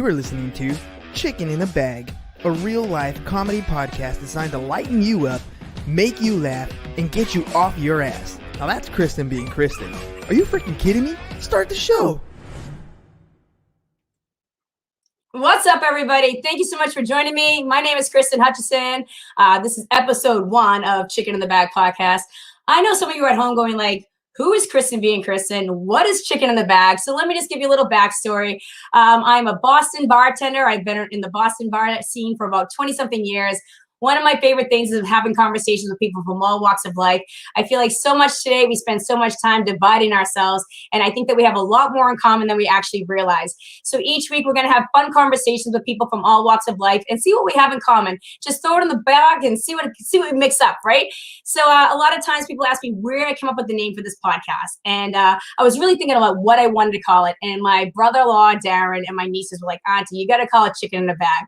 You are listening to Chicken in a Bag, a real-life comedy podcast designed to lighten you up, make you laugh, and get you off your ass. Now that's Kristen being Kristen. Are you freaking kidding me? Start the show! What's up, everybody? Thank you so much for joining me. My name is Kristen Hutchison. This is episode 1 of Chicken in the Bag podcast. I know some of you are at home going like, who is Kristen being Kristen? What is Chicken in the Bag? So let me just give you a little backstory. I'm a Boston bartender. I've been in the Boston bar scene for about 20-something years. One of my favorite things is having conversations with people from all walks of life. I feel like so much today, we spend so much time dividing ourselves, and I think that we have a lot more in common than we actually realize. So each week, we're going to have fun conversations with people from all walks of life and see what we have in common. Just throw it in the bag and see what we mix up, right? So a lot of times people ask me where I come up with the name for this podcast, and I was really thinking about what I wanted to call it, and my brother-in-law, Darren, and my nieces were like, Auntie, you got to call it Chicken in a Bag.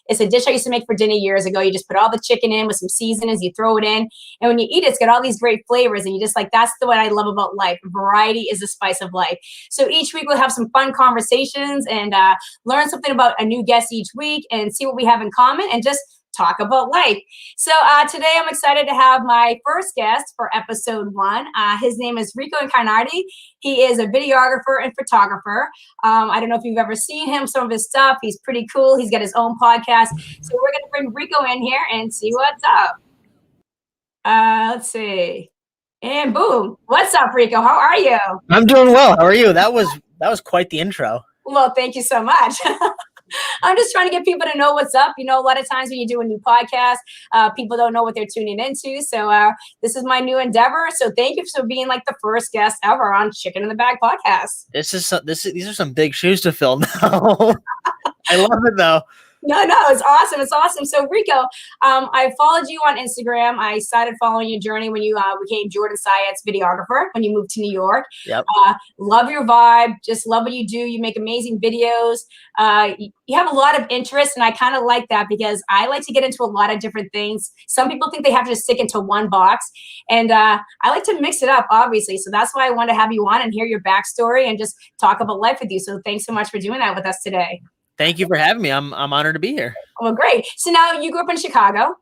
It's a dish I used to make for dinner years ago. You just put all the chicken in with some seasonings, you throw it in, and when you eat it, it's got all these great flavors, and you just like, that's what I love about life. Variety is the spice of life. So each week we'll have some fun conversations and learn something about a new guest each week and see what we have in common and just talk about life. So today I'm excited to have my first guest for episode 1. His name is Rico Incarnati. He is a videographer and photographer. I don't know if you've ever seen him, some of his stuff. He's pretty cool. He's got his own podcast. So we're going to bring Rico in here and see what's up. Let's see. And boom. What's up, Rico? How are you? I'm doing well. How are you? That was quite the intro. Well, thank you so much. I'm just trying to get people to know what's up. You know, a lot of times when you do a new podcast, people don't know what they're tuning into. So this is my new endeavor. So thank you for being like the first guest ever on Chicken in the Bag podcast. These are some big shoes to fill now. I love it though. No, it's awesome. It's awesome. So Rico, I followed you on Instagram. I started following your journey when you became Jordan Syatt's videographer when you moved to New York. Yep. Love your vibe. Just love what you do. You make amazing videos. You have a lot of interest, and I kind of like that because I like to get into a lot of different things. Some people think they have to just stick into one box, and I like to mix it up, obviously. So that's why I wanted to have you on and hear your backstory and just talk about life with you. So thanks so much for doing that with us today. Thank you for having me. I'm honored to be here. Well, great. So now you grew up in Chicago.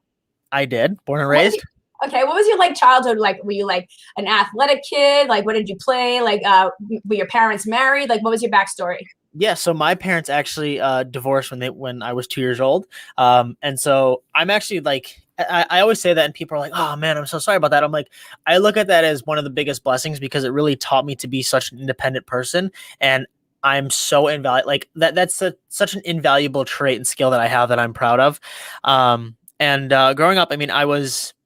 I did. Born and raised. Okay. What was your childhood like? Were you like an athletic kid? Like, what did you play? Like, were your parents married? Like, what was your backstory? Yeah. So my parents actually divorced when I was 2 years old. And so I'm actually like, I always say that and people are like, oh man, I'm so sorry about that. I'm like, I look at that as one of the biggest blessings because it really taught me to be such an independent person. And I'm so invaluable. Like that's such an invaluable trait and skill that I have that I'm proud of. And growing up, I mean,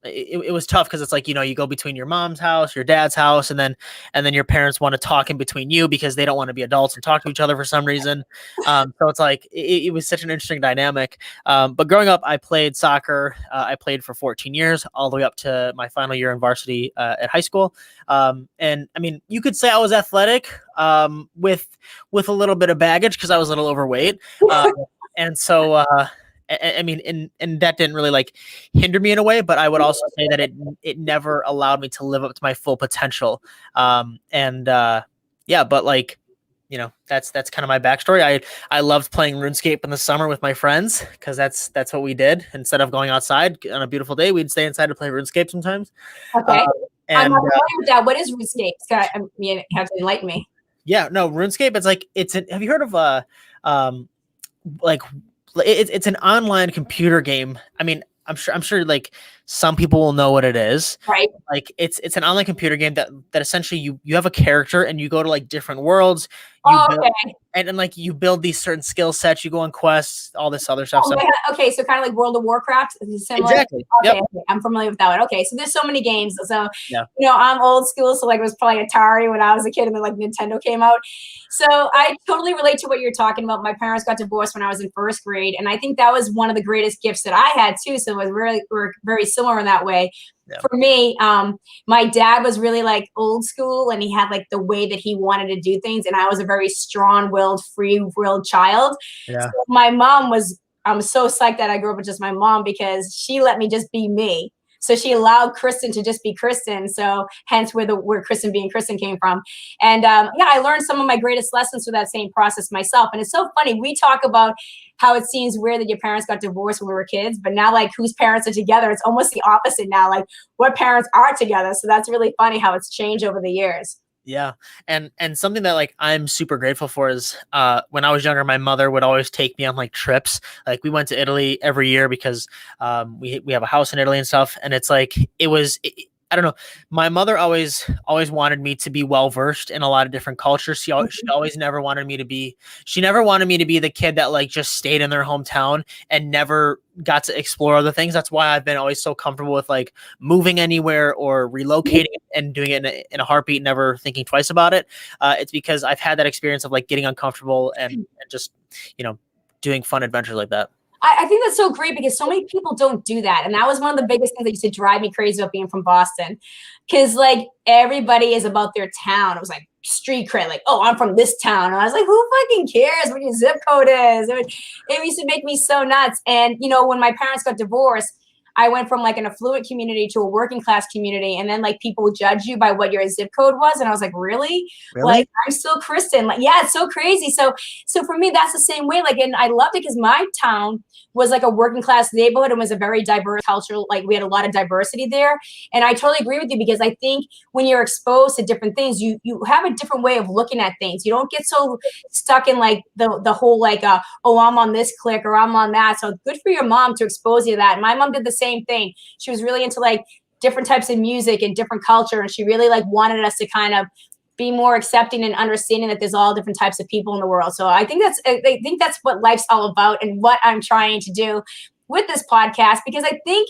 it was tough because it's like, you know, you go between your mom's house, your dad's house, and then your parents want to talk in between you because they don't want to be adults and talk to each other for some reason. So it's like, it was such an interesting dynamic. But growing up, I played soccer. I played for 14 years, all the way up to my final year in varsity at high school. And I mean, you could say I was athletic with a little bit of baggage because I was a little overweight. And so, I mean, and that didn't really like hinder me in a way, but I would also say that it never allowed me to live up to my full potential. Yeah, but like, you know, that's kind of my backstory. I loved playing RuneScape in the summer with my friends because that's what we did. Instead of going outside on a beautiful day, we'd stay inside to play RuneScape sometimes. Okay. I'm not familiar with that. What is RuneScape? I mean, you have to enlighten me. Yeah, no, RuneScape. It's like have you heard of it's an online computer game. I mean, I'm sure like some people will know what it is. Right. Like it's an online computer game that essentially you have a character and you go to like different worlds. Okay. And like you build these certain skill sets, you go on quests, all this other stuff. Okay, so kind of like World of Warcraft. Similar? Exactly. Okay, Yep. okay, I'm familiar with that one. Okay, so there's so many games. So yeah. You know, I'm old school, so like it was probably Atari when I was a kid, and then like Nintendo came out. So I totally relate to what you're talking about. My parents got divorced when I was in first grade, and I think that was one of the greatest gifts that I had too. So we're very similar in that way. Yeah. For me, my dad was really like old school, and he had like the way that he wanted to do things. And I was a very strong-willed, free-willed child. Yeah. So my mom I'm so psyched that I grew up with just my mom because she let me just be me. So she allowed Kristen to just be Kristen. So hence where Kristen being Kristen came from. And I learned some of my greatest lessons through that same process myself. And it's so funny. We talk about how it seems weird that your parents got divorced when we were kids, but now like whose parents are together, it's almost the opposite now. Like what parents are together. So that's really funny how it's changed over the years. Yeah. And something that like I'm super grateful for is when I was younger, my mother would always take me on like trips. Like we went to Italy every year because we have a house in Italy and stuff. And it's like I don't know. My mother always wanted me to be well versed in a lot of different cultures. She always never wanted me to be. She never wanted me to be the kid that like just stayed in their hometown and never got to explore other things. That's why I've been always so comfortable with like moving anywhere or relocating and doing it in a heartbeat, never thinking twice about it. It's because I've had that experience of like getting uncomfortable and just doing fun adventures like that. I think that's so great because so many people don't do that. And that was one of the biggest things that used to drive me crazy about being from Boston. Because like everybody is about their town. It was like street cred, like, oh, I'm from this town. And I was like, who fucking cares what your zip code is? It used to make me so nuts. And, when my parents got divorced, I went from like an affluent community to a working class community. And then like people judge you by what your zip code was. And I was like, really? Like, I'm still Kristen. Like, yeah, it's so crazy. So for me, that's the same way. Like, and I loved it because my town was like a working class neighborhood and was a very diverse cultural, like we had a lot of diversity there. And I totally agree with you because I think when you're exposed to different things, you have a different way of looking at things. You don't get so stuck in like the whole like, oh, I'm on this clique or I'm on that. So good for your mom to expose you to that. And my mom did the same thing. She was really into like different types of music and different culture. And she really like wanted us to kind of be more accepting and understanding that there's all different types of people in the world. So I think that's what life's all about and what I'm trying to do with this podcast, because I think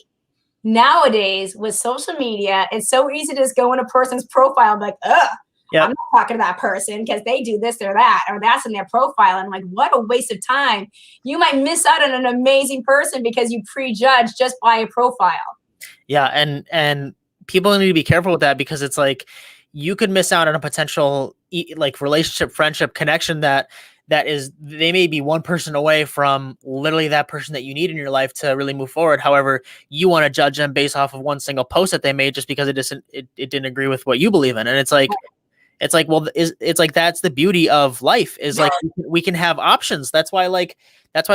nowadays with social media, it's so easy to just go in a person's profile and be like, ugh, yep, I'm not talking to that person because they do this or that, or that's in their profile. And I'm like, what a waste of time. You might miss out on an amazing person because you prejudge just by a profile. Yeah. And people need to be careful with that because it's like, you could miss out on a potential like relationship, friendship, connection that is, they may be one person away from literally that person that you need in your life to really move forward. However, you want to judge them based off of one single post that they made just because it didn't agree with what you believe in. And it's like, well, it's like, that's the beauty of life is like, we can have options. That's why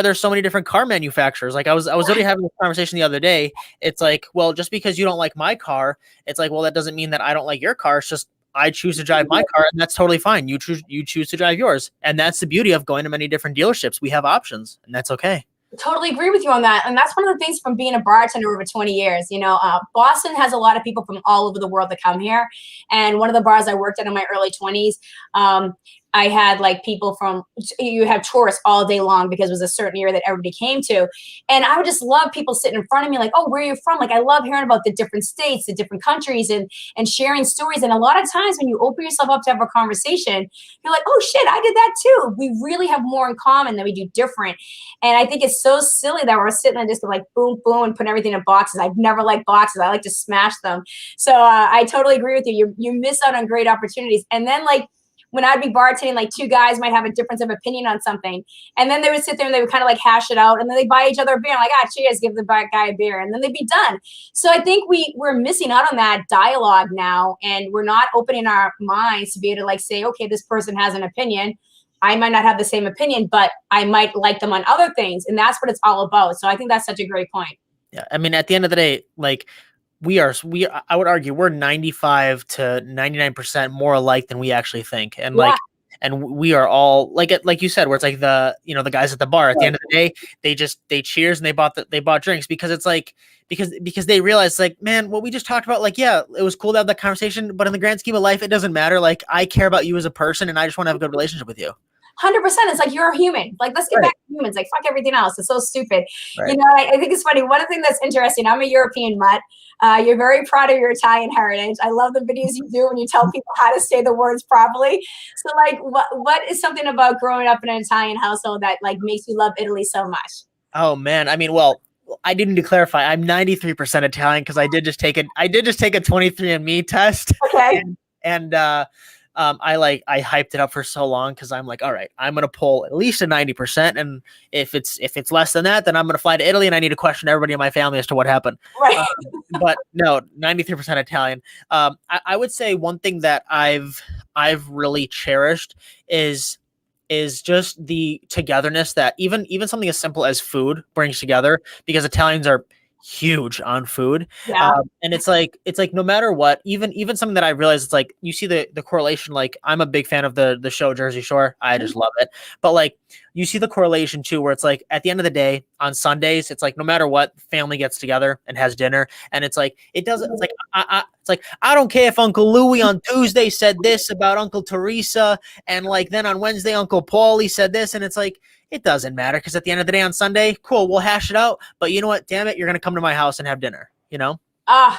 there's so many different car manufacturers. Like I was already having this conversation the other day. It's like, well, just because you don't like my car, it's like, well, that doesn't mean that I don't like your car. It's just, I choose to drive my car and that's totally fine. You choose to drive yours. And that's the beauty of going to many different dealerships. We have options and that's okay. Totally agree with you on that. And that's one of the things from being a bartender over 20 years. Boston has a lot of people from all over the world that come here. And one of the bars I worked at in my early 20s, I had like people you have tourists all day long because it was a certain area that everybody came to. And I would just love people sitting in front of me like, oh, where are you from? Like, I love hearing about the different states, the different countries and sharing stories. And a lot of times when you open yourself up to have a conversation, you're like, oh shit, I did that too. We really have more in common than we do different. And I think it's so silly that we're sitting there just like boom, boom, and putting everything in boxes. I've never liked boxes. I like to smash them. So I totally agree with you. You miss out on great opportunities. And then like, when I'd be bartending, like two guys might have a difference of opinion on something. And then they would sit there and they would kind of like hash it out. And then they buy each other a beer. I'm like, cheers, give the guy a beer. And then they'd be done. So I think we're missing out on that dialogue now. And we're not opening our minds to be able to like say, okay, this person has an opinion. I might not have the same opinion, but I might like them on other things. And that's what it's all about. So I think that's such a great point. Yeah. I mean, at the end of the day, like, I would argue we're 95 to 99% more alike than we actually think. And like, and we are all like you said, where it's like the guys at the bar at the end of the day, they cheers and they bought drinks because it's like, because they realize like, man, what we just talked about, like, yeah, it was cool to have that conversation, but in the grand scheme of life, it doesn't matter. Like I care about you as a person and I just want to have a good relationship with you. 100%. It's like, you're a human. Like, let's get back to humans. Like, fuck everything else. It's so stupid. Right. I think it's funny. One thing that's interesting, I'm a European mutt. You're very proud of your Italian heritage. I love the videos you do when you tell people how to say the words properly. So like, what is something about growing up in an Italian household that like makes you love Italy so much? Oh man. I mean, well, I didn't clarify. I'm 93% Italian because I did just take a 23andMe test. Okay. And I hyped it up for so long because I'm like, all right, I'm gonna pull at least a 90%, and if it's less than that, then I'm gonna fly to Italy and I need to question everybody in my family as to what happened. Right. But no, 93% Italian. I would say one thing that I've really cherished is just the togetherness that even something as simple as food brings together, because Italians are huge on food. Yeah. And it's like no matter what, even something that I realized, it's like you see the correlation. Like I'm a big fan of the show Jersey Shore. I just love it. But like you see the correlation too, where it's like at the end of the day on Sundays, it's like no matter what, family gets together and has dinner, and it's like it doesn't. It's like I don't care if Uncle Louie on Tuesday said this about Uncle Teresa, and like then on Wednesday Uncle Paulie said this, and it's like it doesn't matter, because at the end of the day on Sunday, cool, we'll hash it out. But you know what? Damn it, you're gonna come to my house and have dinner. You know?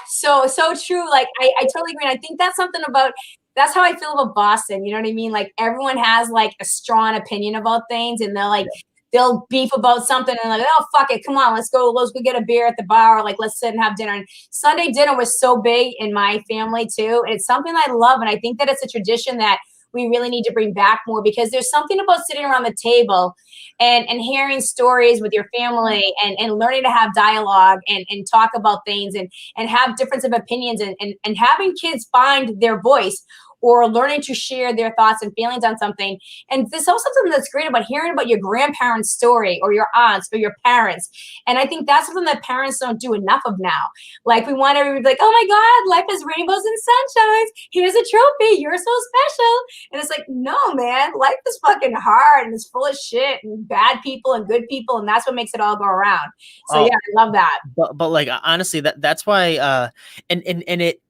So true. Like I totally agree. And I think that's something about. That's how I feel about Boston. You know what I mean? Like everyone has like a strong opinion about things, and they're like they'll beef about something, and like, oh fuck it, come on, let's go get a beer at the bar, or like let's sit and have dinner. And Sunday dinner was so big in my family too. And it's something I love, and I think that it's a tradition that we really need to bring back more, because there's something about sitting around the table and hearing stories with your family, and learning to have dialogue and talk about things, and have difference of opinions, and having kids find their voice, or learning to share their thoughts and feelings on something. And there's also something that's great about hearing about your grandparents' story, or your aunts, or your parents. And I think that's something that parents don't do enough of now. Like we want everybody to be like, oh my God, life is rainbows and sunshines. Here's a trophy. You're so special. And it's like, no, man, life is fucking hard, and it's full of shit and bad people and good people. And that's what makes it all go around. So yeah, I love that. But like, honestly, that's why, and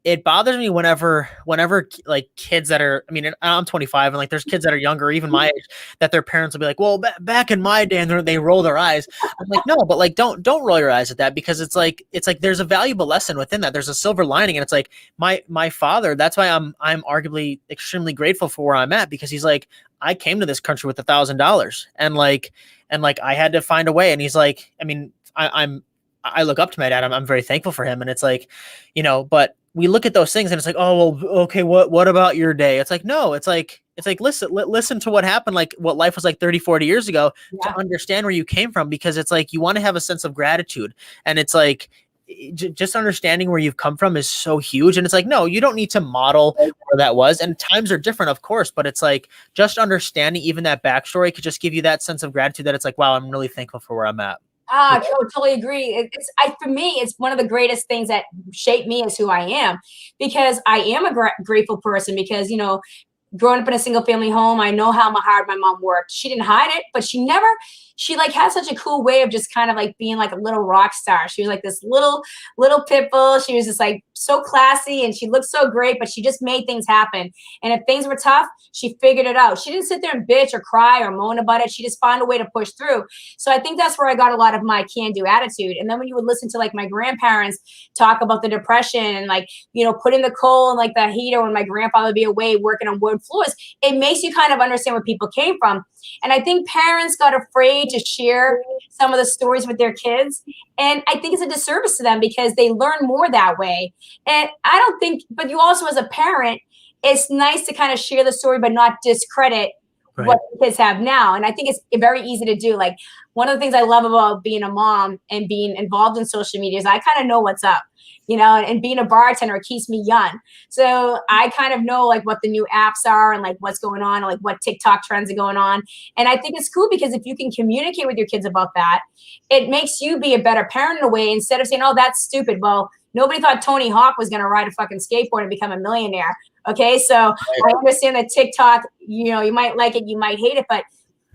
it bothers me whenever like kids that are, I mean, I'm 25, and like there's kids that are younger, even my age, that their parents will be like, well, back in my day, and they roll their eyes. I'm like, no, but like don't roll your eyes at that, because it's like there's a valuable lesson within that. There's a silver lining, and it's like my father. That's why I'm arguably extremely grateful for where I'm at, because he's like, I came to this country with $1,000, and like I had to find a way. And he's like, I mean, I look up to my dad. I'm very thankful for him, and it's like, you know, but we look at those things and it's like, oh, well, okay, what about your day? It's like, no, it's like, listen to what happened, like what life was like 30, 40 years ago, to understand where you came from, because it's like, you want to have a sense of gratitude. And it's like, just understanding where you've come from is so huge. And it's like, no, you don't need to model where that was. And times are different, of course, but it's like, just understanding even that backstory could just give you that sense of gratitude, that it's like, wow, I'm really thankful for where I'm at. I totally agree. For me, it's one of the greatest things that shaped me as who I am, because I am a grateful person, because, you know, growing up in a single family home, I know how hard my mom worked. She didn't hide it, but she like had such a cool way of just kind of like being like a little rock star. She was like this little pit bull. She was just like so classy, and she looked so great, but she just made things happen. And if things were tough, she figured it out. She didn't sit there and bitch or cry or moan about it. She just found a way to push through. So I think that's where I got a lot of my can-do attitude. And then when you would listen to like my grandparents talk about the Depression, and like, you know, putting the coal in like the heater when my grandpa would be away working on wood floors, it makes you kind of understand where people came from. And I think parents got afraid to share some of the stories with their kids. And I think it's a disservice to them, because they learn more that way. And I don't think, but you also, as a parent, it's nice to kind of share the story, but not discredit what the kids have now. And I think it's very easy to do. Like, one of the things I love about being a mom and being involved in social media is I kind of know what's up. You know, and being a bartender keeps me young. So I kind of know like what the new apps are, and like what's going on, and like what TikTok trends are going on. And I think it's cool, because if you can communicate with your kids about that, it makes you be a better parent in a way, instead of saying, oh, that's stupid. Well, nobody thought Tony Hawk was going to ride a fucking skateboard and become a millionaire. Okay. So I understand that TikTok, you know, you might like it, you might hate it, but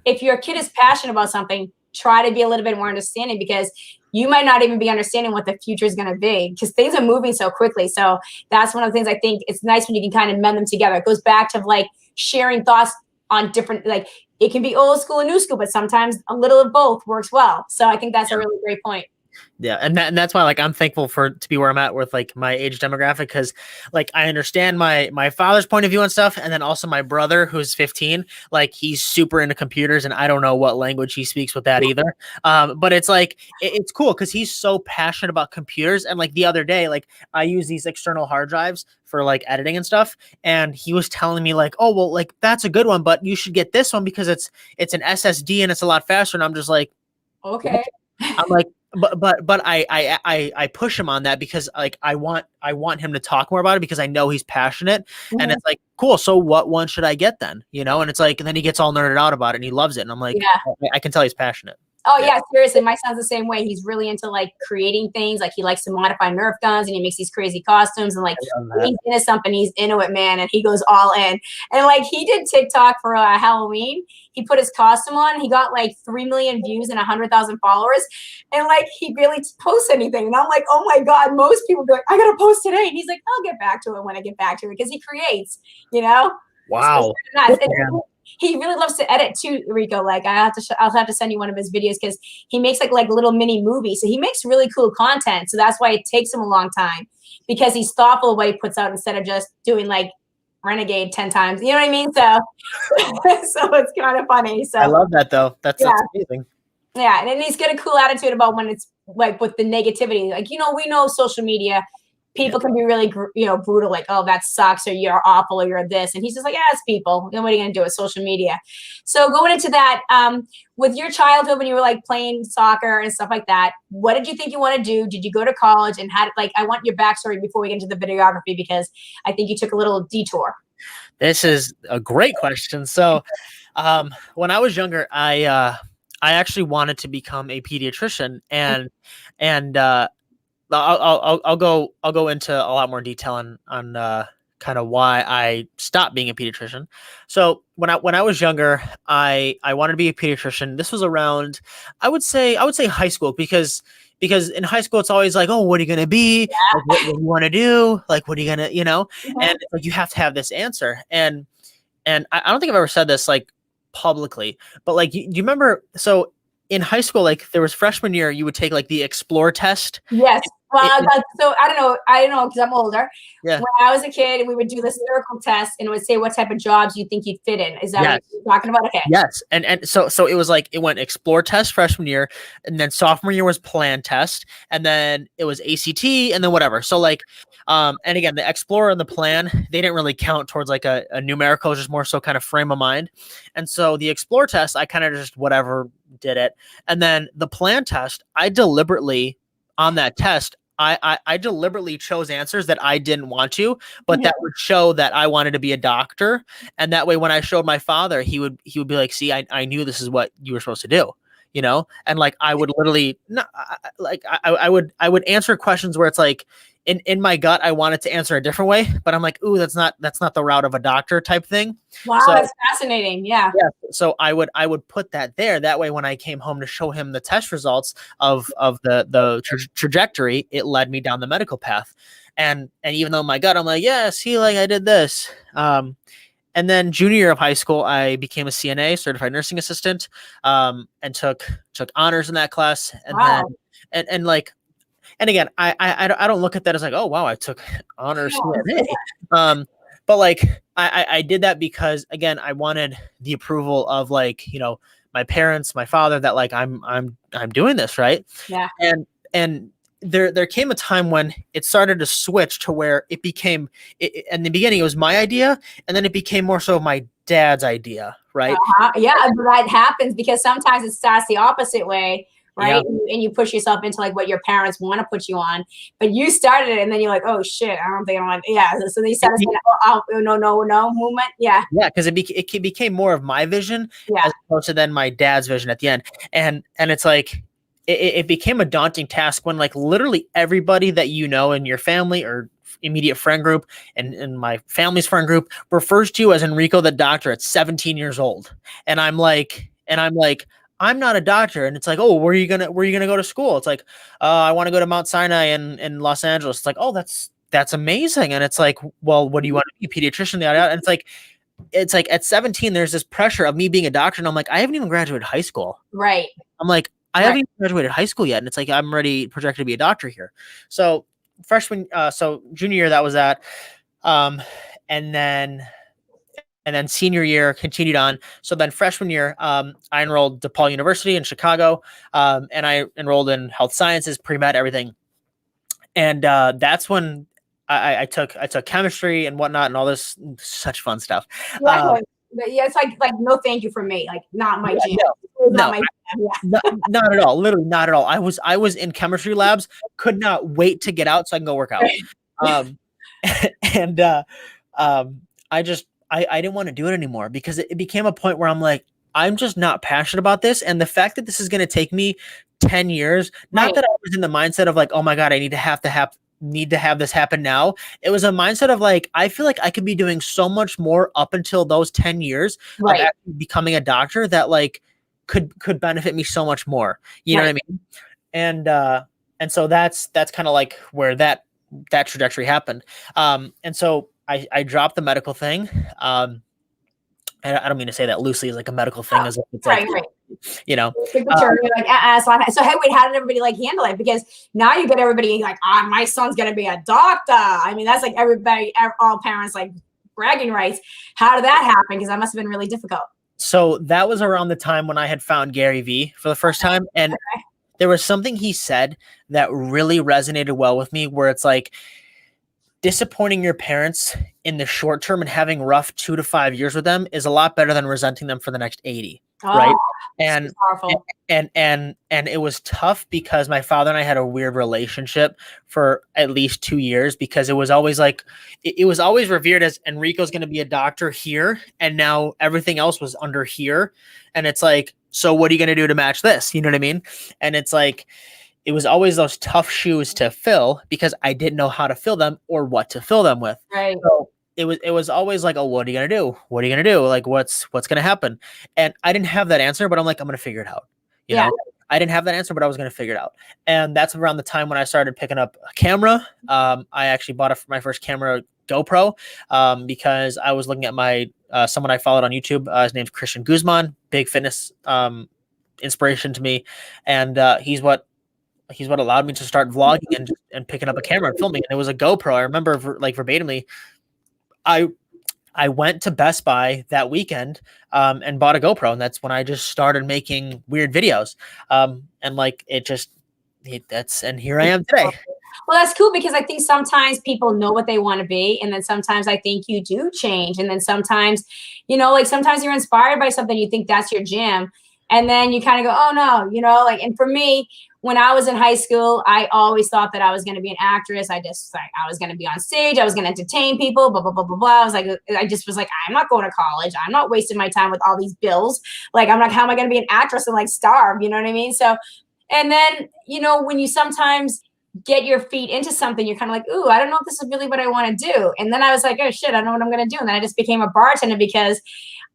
if your kid is passionate about something, try to be a little bit more understanding, because you might not even be understanding what the future is going to be, because things are moving so quickly. So that's one of the things I think it's nice when you can kind of mend them together. It goes back to like sharing thoughts on different, like it can be old school and new school, but sometimes a little of both works well. So I think that's a really great point. Yeah, and that's why like I'm thankful to be where I'm at with like my age demographic, because like I understand my father's point of view and stuff, and then also my brother who's 15, like he's super into computers, and I don't know what language he speaks with that either. But it's like it's cool because he's so passionate about computers, and like the other day, like I use these external hard drives for like editing and stuff, and he was telling me like, oh well, like that's a good one, but you should get this one because it's an SSD and it's a lot faster. And I'm just like, Okay. I'm like, but I push him on that because like I want him to talk more about it because I know he's passionate. Mhm. And it's like, cool, so what one should I get then? You know, and it's like, and then he gets all nerded out about it and he loves it. And I'm like, Yeah. I can tell he's passionate. Oh yeah, seriously, my son's the same way. He's really into like creating things. Like he likes to modify Nerf guns, and he makes these crazy costumes. And like when he's into something, he's into it, man. And he goes all in. And like he did TikTok for Halloween. He put his costume on. And he got like 3 million views and 100,000 followers. And like he barely posts anything. And I'm like, oh my god, most people go, I gotta post today. And he's like, I'll get back to it when I get back to it, because he creates, you know. Wow. So nice. He really loves to edit too, Rico. Like I'll have to send you one of his videos because he makes like little mini movies. So he makes really cool content. So that's why it takes him a long time, because he's thoughtful what he puts out instead of just doing like Renegade 10 times. You know what I mean? So so it's kind of funny. So I love that though. That's amazing. Yeah, and he's got a cool attitude about when it's like with the negativity. Like, you know, we know social media, people can be really, brutal, like, oh, that sucks, or you're awful, or you're this. And he's just like, yeah, it's people. What are you going to do with social media? So going into that, with your childhood, when you were like playing soccer and stuff like that, what did you think you want to do? Did you go to college? And I want your backstory before we get into the videography, because I think you took a little detour. This is a great question. So when I was younger, I actually wanted to become a pediatrician, and I'll go into a lot more detail on kind of why I stopped being a pediatrician. So when I was younger, I wanted to be a pediatrician. This was around, I would say high school, because in high school it's always like, oh, what are you gonna be? Like, what do you want to do? Like, what are you gonna, and like you have to have this answer. And I don't think I've ever said this like publicly, but like, do you remember? So in high school, like there was freshman year, you would take like the Explore test. Yes. Well, so I don't know because I'm older. Yeah. When I was a kid, we would do the circle test, and it would say what type of jobs you think you'd fit in. Is that what you're talking about? Okay. Yes. And so it was like, it went Explore test freshman year, and then sophomore year was Plan test, and then it was ACT, and then whatever. So like, and again, the Explorer and the Plan, they didn't really count towards like a numerical, just more so kind of frame of mind. And so the Explore test, I kind of just whatever did it. And then the Plan test, I deliberately on that test, I deliberately chose answers that I didn't want to, but that would show that I wanted to be a doctor. And that way, when I showed my father, he would be like, see, I knew this is what you were supposed to do, and like, I would literally I would answer questions where it's like, in my gut, I wanted to answer a different way, but I'm like, ooh, that's not the route of a doctor type thing. Wow, so, that's fascinating. Yeah. So I would put that there. That way, when I came home to show him the test results of the trajectory, it led me down the medical path. And even though in my gut, I'm like, yeah, see, like I did this. And then junior year of high school, I became a CNA, certified nursing assistant, and took honors in that class. And then, and like, and again, I don't look at that as like, oh wow, I took honors CNA. But like I did that because, again, I wanted the approval of like, my parents, my father, that like I'm doing this right. Yeah. And there came a time when it started to switch to where it became, in the beginning it was my idea, and then it became more so my dad's idea, right? Yeah, that happens because sometimes it starts the opposite way. Right. Yeah. And you push yourself into like what your parents want to put you on, but you started it, and then you're like, oh shit, I don't think I want. Yeah. So they started saying, no movement. Yeah. Yeah. Cause it became more of my vision as opposed to then my dad's vision at the end. And it's like, it became a daunting task when like literally everybody that in your family or immediate friend group and my family's friend group refers to you as Enrico the doctor at 17 years old. And I'm like, I'm not a doctor. And it's like, oh, where are you gonna go to school? It's like, I want to go to Mount Sinai in Los Angeles. It's like, oh, that's amazing. And it's like, well, what do you want to be, a pediatrician? And it's like at 17, there's this pressure of me being a doctor. And I'm like, I haven't even graduated high school. Right. I'm like, I haven't even graduated high school yet, and it's like I'm ready projected to be a doctor here. So so junior year that was that, and then senior year continued on. So then freshman year, I enrolled DePaul University in Chicago, and I enrolled in health sciences, pre-med, everything. And that's when I took chemistry and whatnot and all this such fun stuff. Yeah, it's like no thank you from me. Like not my jam. No, not at all. Literally not at all. I was in chemistry labs, could not wait to get out so I can go work out. And I didn't want to do it anymore because it became a point where I'm like, I'm just not passionate about this. And the fact that this is going to take me 10 years, not that I was in the mindset of like, oh my God, I need to have this happen now. It was a mindset of like, I feel like I could be doing so much more up until those 10 years of actually becoming a doctor that like could benefit me so much more. You know what I mean? And so that's kind of like where that trajectory happened. And so I dropped the medical thing. And I don't mean to say that loosely as like a medical thing, as it's like, you know, so hey, wait, how did everybody like handle it? Because now you get everybody like, my son's gonna be a doctor. I mean, that's like everybody, all parents like bragging rights. How did that happen? Because that must have been really difficult. So that was around the time when I had found Gary Vee for the first time, and there was something he said that really resonated well with me, where it's like, disappointing your parents in the short term and having rough 2 to 5 years with them is a lot better than resenting them for the next 80. Right. And it was tough because my father and I had a weird relationship for at least 2 years, because it was always like, it was always revered as Enrico's going to be a doctor here. And now everything else was under here. And it's like, so what are you going to do to match this? You know what I mean? And it's like, it was always those tough shoes to fill because I didn't know how to fill them or what to fill them with. Right. So it was always like, oh, what are you going to do? What are you going to do? Like, what's going to happen? And I didn't have that answer, but I'm like, I'm going to figure it out. You know, I didn't have that answer, but I was going to figure it out. And that's around the time when I started picking up a camera. I actually bought my first camera, GoPro, because I was looking at my, someone I followed on YouTube. His name's Christian Guzman, big fitness, inspiration to me. And, he's what allowed me to start vlogging and picking up a camera and filming. And it was a GoPro. I remember verbatimly, I went to Best Buy that weekend and bought a GoPro. And that's when I just started making weird videos. And like, and here I am today. Well, that's cool, because I think sometimes people know what they want to be. And then sometimes I think you do change. And then sometimes, you know, like sometimes you're inspired by something, you think that's your jam. And then you kind of go, oh no, you know, like, and for me, when I was in high school, I always thought that I was going to be an actress. I was going to be on stage. I was going to entertain people, blah, blah, blah, blah, blah. I just was like, I'm not going to college. I'm not wasting my time with all these bills. Like, how am I going to be an actress and like starve? You know what I mean? So, and then, you know, when you sometimes get your feet into something, you're kind of like, ooh, I don't know if this is really what I want to do. And then I was like, oh shit, I don't know what I'm going to do. And then I just became a bartender because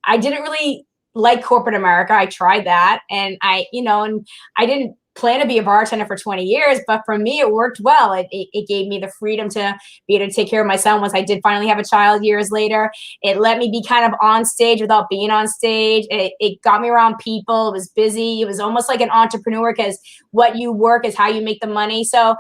I didn't really like corporate America. I tried that, and I didn't plan to be a bartender for 20 years, but for me, it worked well. It gave me the freedom to be able to take care of my son once I did finally have a child years later. It let me be kind of on stage without being on stage. It got me around people. It was busy. It was almost like an entrepreneur, because what you work is how you make the money. So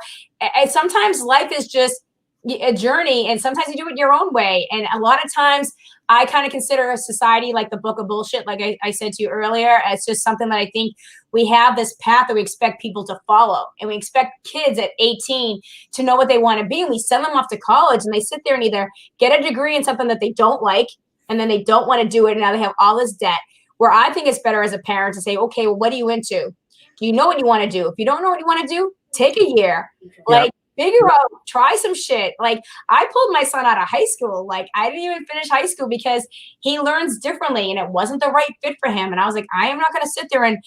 sometimes life is just a journey, and sometimes you do it your own way. And a lot of times I kind of consider a society like the book of bullshit, like I said to you earlier. It's just something that I think we have this path that we expect people to follow. And we expect kids at 18 to know what they want to be. And we send them off to college, and they sit there and either get a degree in something that they don't like, and then they don't want to do it, and now they have all this debt. Where I think it's better as a parent to say, okay, well, what are you into? Do you know what you want to do? If you don't know what you want to do, take a year. Like, figure out, try some shit. Like, I pulled my son out of high school. Like, I didn't even finish high school because he learns differently, and it wasn't the right fit for him. And I was like, I am not going to sit there and,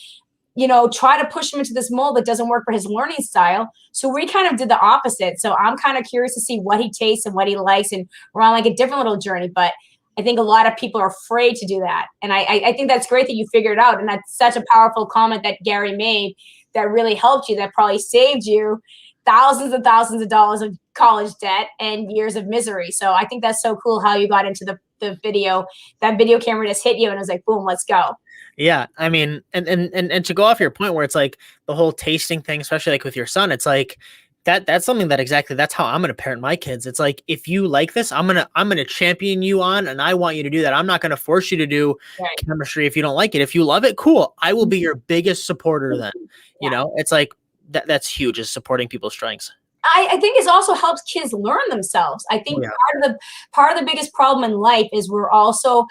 you know, try to push him into this mold that doesn't work for his learning style. So we kind of did the opposite. So I'm kind of curious to see what he tastes and what he likes. And we're on like a different little journey. But I think a lot of people are afraid to do that. And I think that's great that you figured it out. And that's such a powerful comment that Gary made that really helped you, that probably saved you thousands and thousands of dollars of college debt and years of misery. So I think that's so cool how you got into the the video, that video camera just hit you and it was like, boom, let's go. Yeah, I mean, and to go off your point where it's like the whole tasting thing, especially like with your son, it's like that's something that that's how I'm gonna parent my kids. It's like, if you like this, I'm gonna champion you on, and I want you to do that. I'm not gonna force you to do chemistry if you don't like it. If you love it, cool. I will be your biggest supporter then. You know, it's like that's huge, is supporting people's strengths. I think it also helps kids learn themselves. I think part of the biggest problem in life is we're also,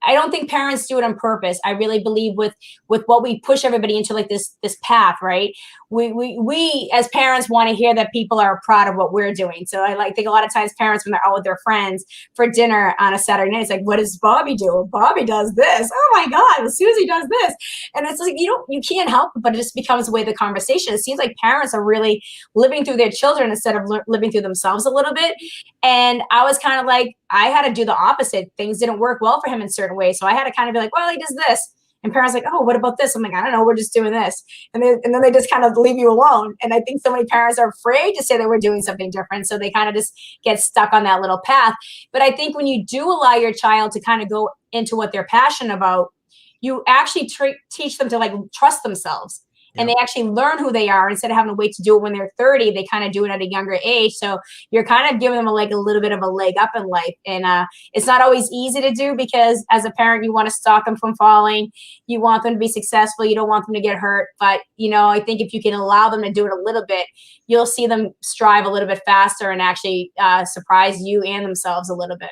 I don't think parents do it on purpose. I really believe with what we push everybody into, like this path, right? We as parents want to hear that people are proud of what we're doing. So I think a lot of times parents, when they're out with their friends for dinner on a Saturday night, it's like, what does Bobby do? Well, Bobby does this. Oh my God, well, Susie does this. And it's like, you can't help it, but it just becomes the way the conversation. It seems like parents are really living through their children instead of living through themselves a little bit. And I was kind of like, I had to do the opposite. Things didn't work well for him in certain ways. So I had to kind of be like, well, he does this. And parents like, oh, what about this? I'm like, I don't know. We're just doing this. And then they just kind of leave you alone. And I think so many parents are afraid to say that we're doing something different. So they kind of just get stuck on that little path. But I think when you do allow your child to kind of go into what they're passionate about, you actually teach them to like trust themselves. And they actually learn who they are instead of having to wait to do it when they're 30. They kind of do it at a younger age. So you're kind of giving them a little bit of a leg up in life. And it's not always easy to do, because as a parent, you want to stop them from falling. You want them to be successful. You don't want them to get hurt. But, I think if you can allow them to do it a little bit, you'll see them strive a little bit faster and actually surprise you and themselves a little bit.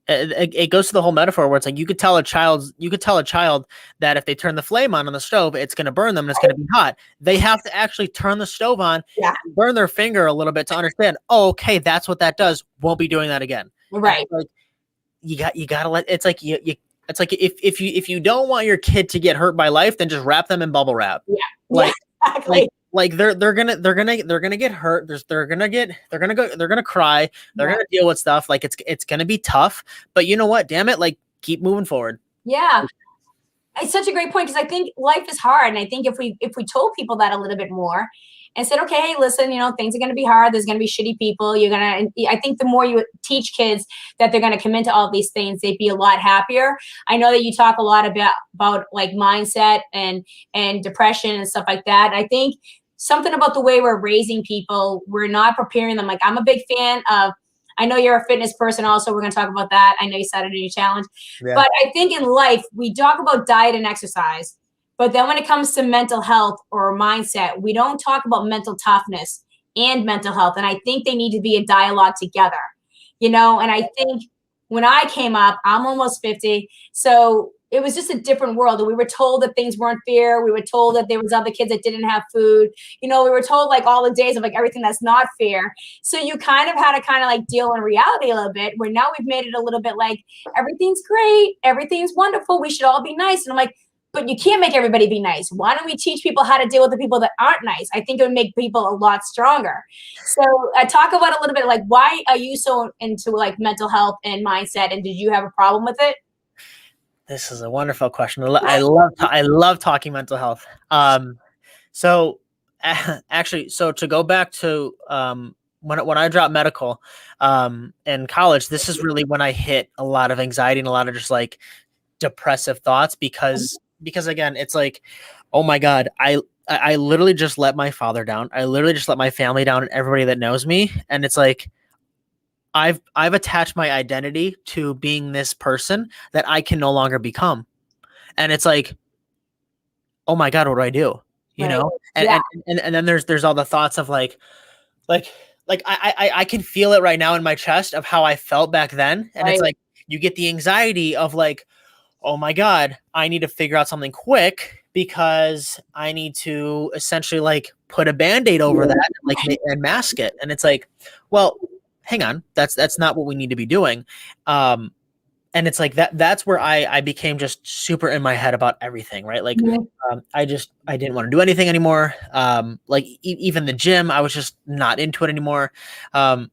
It goes to the whole metaphor where it's like, you could tell a child that if they turn the flame on the stove, it's going to burn them and it's going to be hot. They have to actually turn the stove on, burn their finger a little bit to understand, oh, okay, that's what that does. Won't be doing that again. Right. Like, you gotta let, it's like, it's like, if you don't want your kid to get hurt by life, then just wrap them in bubble wrap. Yeah. Exactly. Like they're gonna get hurt. They're gonna cry. They're gonna deal with stuff. Like it's gonna be tough. But you know what? Damn it! Like, keep moving forward. Yeah, it's such a great point, because I think life is hard, and I think if we told people that a little bit more and said, okay, hey, listen, things are gonna be hard. There's gonna be shitty people. I think the more you teach kids that they're gonna come into all these things, they'd be a lot happier. I know that you talk a lot about like mindset and depression and stuff like that. I think something about the way we're raising people, we're not preparing them. Like, I'm a big fan of, I know you're a fitness person also. We're going to talk about that. I know you started a new challenge. Yeah. But I think in life, we talk about diet and exercise. But then when it comes to mental health or mindset, we don't talk about mental toughness and mental health. And I think they need to be a dialogue together, and I think when I came up, I'm almost 50. So it was just a different world. And we were told that things weren't fair. We were told that there was other kids that didn't have food. We were told like all the days of like everything that's not fair. So you kind of had to like deal in reality a little bit, where now we've made it a little bit like everything's great. Everything's wonderful. We should all be nice. And I'm like, but you can't make everybody be nice. Why don't we teach people how to deal with the people that aren't nice? I think it would make people a lot stronger. So I talk about a little bit like, why are you so into like mental health and mindset? And did you have a problem with it? This is a wonderful question. I love talking mental health. So to go back to when I dropped medical in college, this is really when I hit a lot of anxiety and a lot of just like depressive thoughts, because again, it's like, oh my God, I literally just let my father down. I literally just let my family down and everybody that knows me. And it's like, I've attached my identity to being this person that I can no longer become. And it's like, oh my God, what do I do? And then there's all the thoughts of like I can feel it right now in my chest of how I felt back then. And it's like, you get the anxiety of like, oh my God, I need to figure out something quick, because I need to essentially like put a Band-Aid over that and mask it. And it's like, well, hang on, that's not what we need to be doing. And it's like that's where I became just super in my head about everything, right? Like, I didn't want to do anything anymore. Even the gym, I was just not into it anymore. And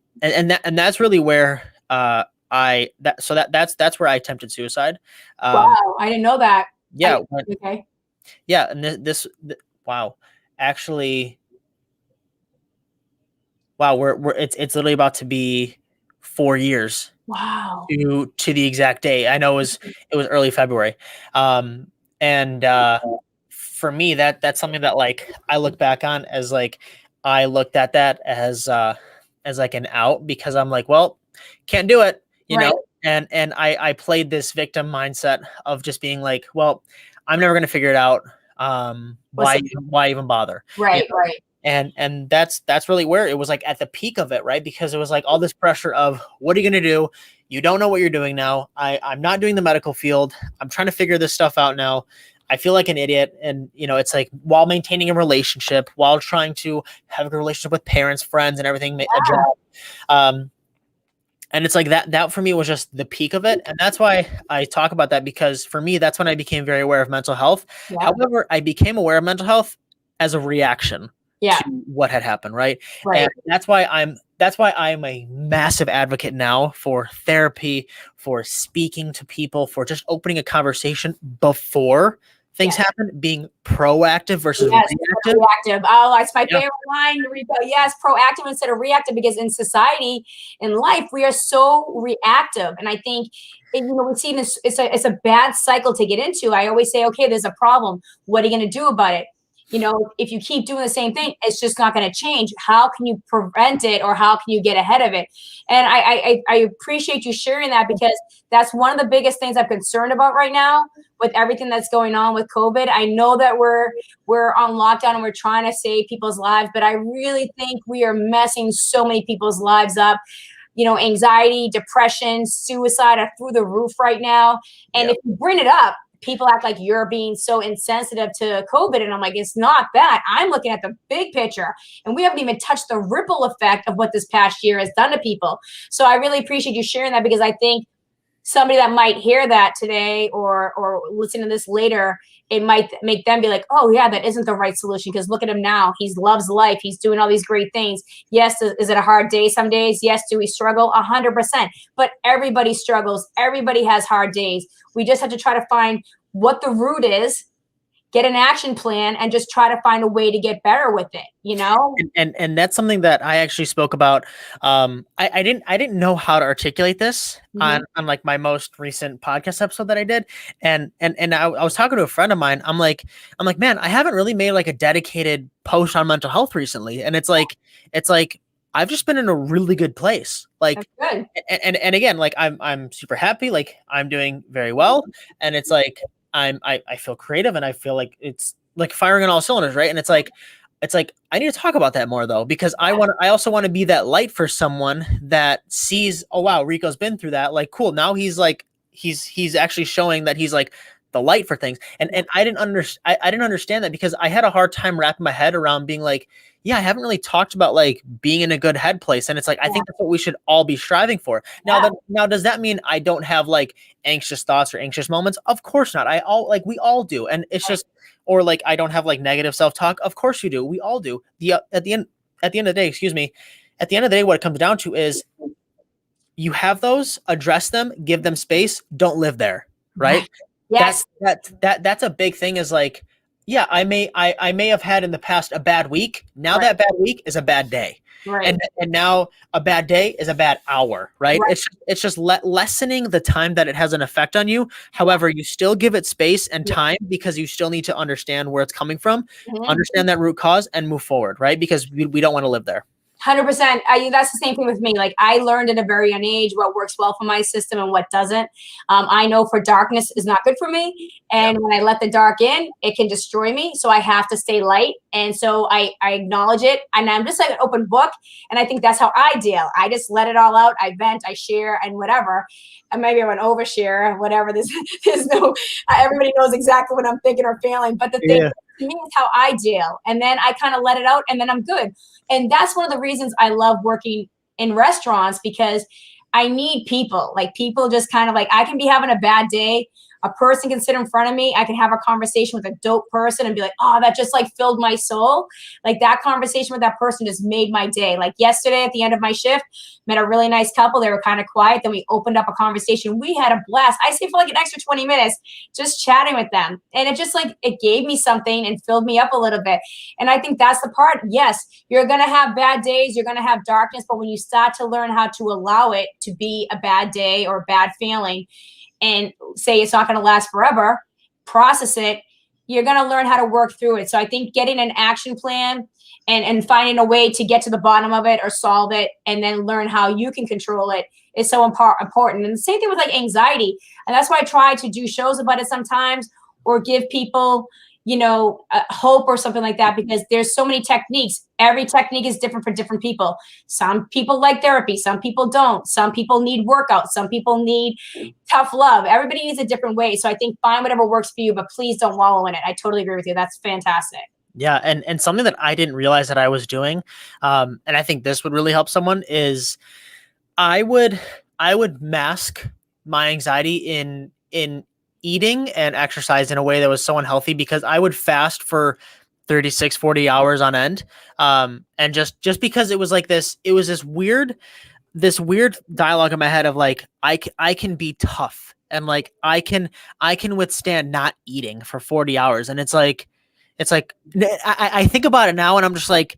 that's really where that's where I attempted suicide. Wow, I didn't know that. Yeah. Okay. Yeah, and wow, actually, wow, we're it's literally about to be 4 years Wow. to the exact day. I know it was early February. And for me, that's something that like I look back on as like I looked at that as like an out, because I'm like, well, can't do it, you Right. know. And I played this victim mindset of just being like, well, I'm never gonna figure it out. What's Why even bother? You right, know? right. And that's really where it was like at the peak of it, right? Because it was like all this pressure of what are you gonna do? You don't know what you're doing now. I'm not doing the medical field. I'm trying to figure this stuff out now. I feel like an idiot. And, you know, it's like while maintaining a relationship, while trying to have a good relationship with parents, friends, and everything, a job. And it's like that for me was just the peak of it. And that's why I talk about that, because for me, that's when I became very aware of mental health. Yeah. However, I became aware of mental health as a reaction Yeah. to what had happened. Right. Right. And that's why I'm a massive advocate now for therapy, for speaking to people, for just opening a conversation before things happen, being proactive versus reactive. Reactive. Oh, that's my favorite line, Rico. Yes, proactive instead of reactive, because in society, in life, we are so reactive. And I think, you know, we've seen this, it's a bad cycle to get into. I always say, okay, there's a problem. What are you going to do about it? You know, if you keep doing the same thing, it's just not going to change. How can you prevent it, or how can you get ahead of it? And I appreciate you sharing that, because that's one of the biggest things I'm concerned about right now with everything that's going on with COVID. I know that we're on lockdown and we're trying to save people's lives, but I really think we are messing so many people's lives up. You know, anxiety, depression, suicide are through the roof right now. And if you bring it up, people act like you're being so insensitive to COVID. And I'm like, it's not that. I'm looking at the big picture, and we haven't even touched the ripple effect of what this past year has done to people. So I really appreciate you sharing that, because I think somebody that might hear that today or listen to this later, it might make them be like, oh yeah, that isn't the right solution, because look at him now. He loves life. He's doing all these great things. Yes, is it a hard day some days? Yes. Do we struggle? 100%. But everybody struggles. Everybody has hard days. We just have to try to find what the root is, get an action plan, and just try to find a way to get better with it, you know? And that's something that I actually spoke about. I didn't know how to articulate this on like my most recent podcast episode that I did. And I was talking to a friend of mine. I'm like, man, I haven't really made like a dedicated post on mental health recently. And it's like I've just been in a really good place. Like, good. And again, like I'm super happy. Like I'm doing very well. And it's like, I feel creative, and I feel like it's like firing on all cylinders. Right. And it's like, I need to talk about that more though, because I also want to be that light for someone that sees, oh wow, Rico's been through that. Like, cool. Now he's like, he's actually showing that he's like the light for things. And I didn't understand that, because I had a hard time wrapping my head around being like, yeah, I haven't really talked about like being in a good head place. And it's like, I think that's what we should all be striving for. Now, does that mean I don't have like anxious thoughts or anxious moments? Of course not. We all do. And it's just, or like, I don't have like negative self-talk. Of course you do. We all do. At the end of the day, at the end of the day, what it comes down to is you have those, address them, give them space, don't live there. Right. Yes. That's a big thing, is like, yeah, I may have had in the past a bad week. Now that bad week is a bad day. Right. And now a bad day is a bad hour, right? It's just lessening the time that it has an effect on you. However, you still give it space and time, because you still need to understand where it's coming from, understand that root cause, and move forward, right? Because we don't want to live there. 100%. That's the same thing with me. Like, I learned at a very young age what works well for my system and what doesn't. I know for darkness is not good for me. And when I let the dark in, it can destroy me. So I have to stay light. And so I acknowledge it. And I'm just like an open book. And I think that's how I deal. I just let it all out. I vent, I share, and whatever. And maybe I'm an overshare, whatever. There's no, everybody knows exactly what I'm thinking or feeling. But the thing to me is how I deal. And then I kind of let it out, and then I'm good. And that's one of the reasons I love working in restaurants, because I need people. Like, people just kind of like, I can be having a bad day, a person can sit in front of me. I can have a conversation with a dope person and be like, oh, that just like filled my soul. Like that conversation with that person just made my day. Like yesterday at the end of my shift, met a really nice couple. They were kind of quiet. Then we opened up a conversation. We had a blast. I stayed for like an extra 20 minutes just chatting with them. And it just like, it gave me something and filled me up a little bit. And I think that's the part. Yes, you're going to have bad days. You're going to have darkness. But when you start to learn how to allow it to be a bad day or a bad feeling and say it's not going to last forever, process it, you're going to learn how to work through it. So I think getting an action plan and finding a way to get to the bottom of it or solve it and then learn how you can control it is so important. And the same thing with like anxiety. And that's why I try to do shows about it sometimes or give people, you know, hope or something like that, because there's so many techniques. Every technique is different for different people. Some people like therapy. Some people don't. Some people need workouts. Some people need tough love. Everybody needs a different way. So I think find whatever works for you, but please don't wallow in it. I totally agree with you. That's fantastic. Yeah. And something that I didn't realize that I was doing, and I think this would really help someone, is I would mask my anxiety in eating and exercise in a way that was so unhealthy, because I would fast for 36, 40 hours on end. And just because it was like this, it was this weird dialogue in my head of like, I can be tough and like, I can withstand not eating for 40 hours. And it's like, I think about it now and I'm just like,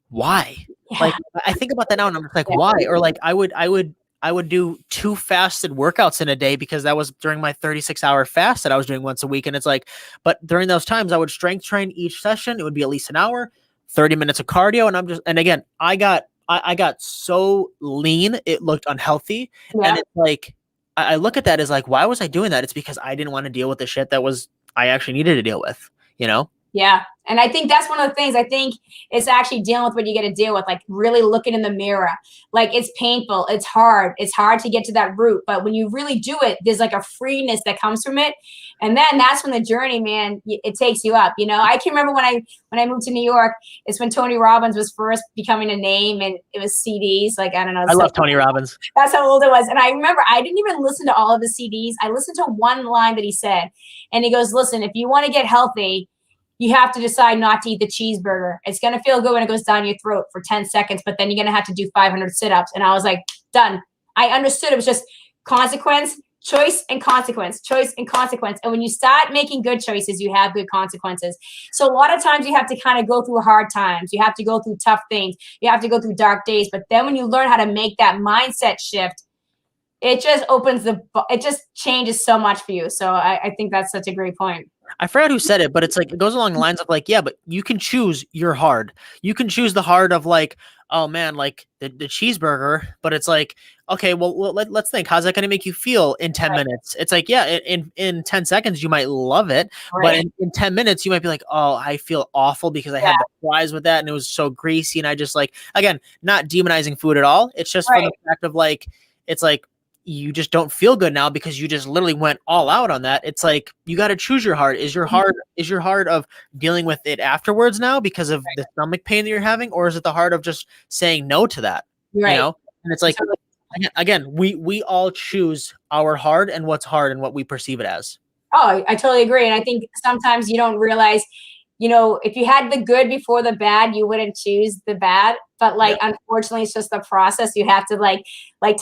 why? Yeah. Like, I think about that now and I'm just like, why? Or like, I would do 2 fasted workouts in a day because that was during my 36-hour fast that I was doing once a week. And it's like, but during those times I would strength train each session. It would be at least an hour, 30 minutes of cardio. And again, I got so lean, it looked unhealthy. Yeah. And it's like, I look at that as like, why was I doing that? It's because I didn't want to deal with the shit that I actually needed to deal with, you know? Yeah. And I think that's one of the things. I think it's actually dealing with what you got to deal with, like really looking in the mirror. Like it's painful. It's hard. It's hard to get to that root. But when you really do it, there's like a freeness that comes from it. And then that's when the journey, man, it takes you up. You know, I can remember when I moved to New York, it's when Tony Robbins was first becoming a name, and it was CDs. Like, I don't know. I love Tony Robbins. That's how old it was. And I remember I didn't even listen to all of the CDs. I listened to one line that he said. And he goes, listen, if you want to get healthy, you have to decide not to eat the cheeseburger. It's going to feel good when it goes down your throat for 10 seconds, but then you're going to have to do 500 sit-ups. And I was like, done. I understood it was just consequence, choice, and consequence, choice, and consequence. And when you start making good choices, you have good consequences. So a lot of times you have to kind of go through hard times. You have to go through tough things. You have to go through dark days. But then when you learn how to make that mindset shift, it just it just changes so much for you. So I think that's such a great point. I forgot who said it, but it's like, it goes along the lines of like, yeah, but you can choose your hard. You can choose the hard of like, oh man, like the cheeseburger, but it's like, okay, well let's think, how's that going to make you feel in 10 minutes? It's like, yeah, in 10 seconds, you might love it. Right. But in 10 minutes, you might be like, oh, I feel awful because I had the fries with that and it was so greasy. And I just like, again, not demonizing food at all. It's just from the fact of like, it's like, you just don't feel good now because you just literally went all out on that. It's like, you got to choose your heart. Is your heart of dealing with it afterwards now because of the stomach pain that you're having? Or is it the heart of just saying no to that? Right. You know? And it's like, again, we all choose our hard and what's hard and what we perceive it as. Oh, I totally agree. And I think sometimes you don't realize, you know, if you had the good before the bad, you wouldn't choose the bad. But like, unfortunately, it's just the process. You have to like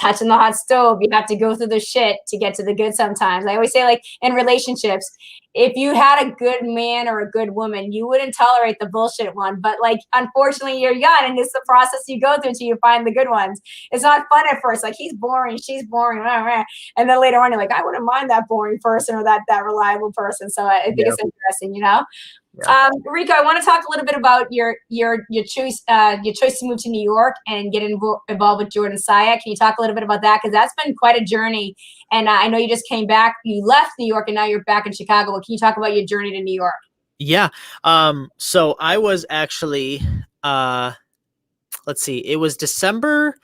touching the hot stove. You have to go through the shit to get to the good sometimes. I always say, like, in relationships, if you had a good man or a good woman, you wouldn't tolerate the bullshit one. But like, unfortunately, you're young and it's the process you go through until you find the good ones. It's not fun at first. Like, he's boring, she's boring. And then later on, you're like, I wouldn't mind that boring person or that reliable person. So I think it's interesting, you know? Yeah. Rico, I want to talk a little bit about your choice to move to New York and get involved with Jordan Syatt. Can you talk a little bit about that? Because that's been quite a journey. And I know you just came back. You left New York and now you're back in Chicago. But can you talk about your journey to New York? Yeah. So I was actually, let's see, it was December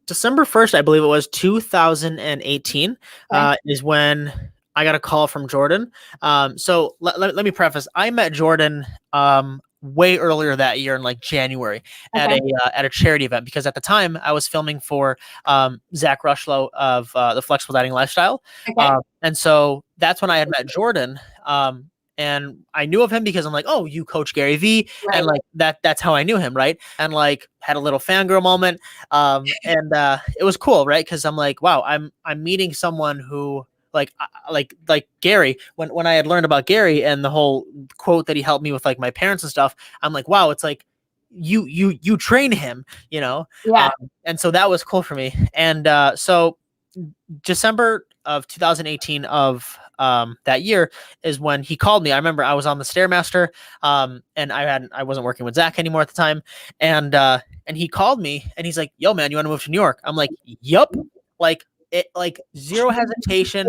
1st, I believe it was 2018, is when I got a call from Jordan. So let me preface, I met Jordan way earlier that year in like January at a charity event, because at the time I was filming for Zach Rushlow of the Flexible Dining Lifestyle. And so that's when I had met Jordan. And I knew of him because I'm like, oh, you coach Gary Vee. Right. And like that's how I knew him, right? And like had a little fangirl moment. And it was cool, right? Because I'm like, wow, I'm meeting someone who like Gary, when I had learned about Gary and the whole quote that he helped me with like my parents and stuff, I'm like, wow, it's like you train him, you know? Yeah. And so that was cool for me. And so December of 2018 of that year is when he called me. I remember I was on the Stairmaster, and I wasn't working with Zach anymore at the time. And he called me and he's like, yo man, you want to move to New York? I'm like, yup. Like zero hesitation,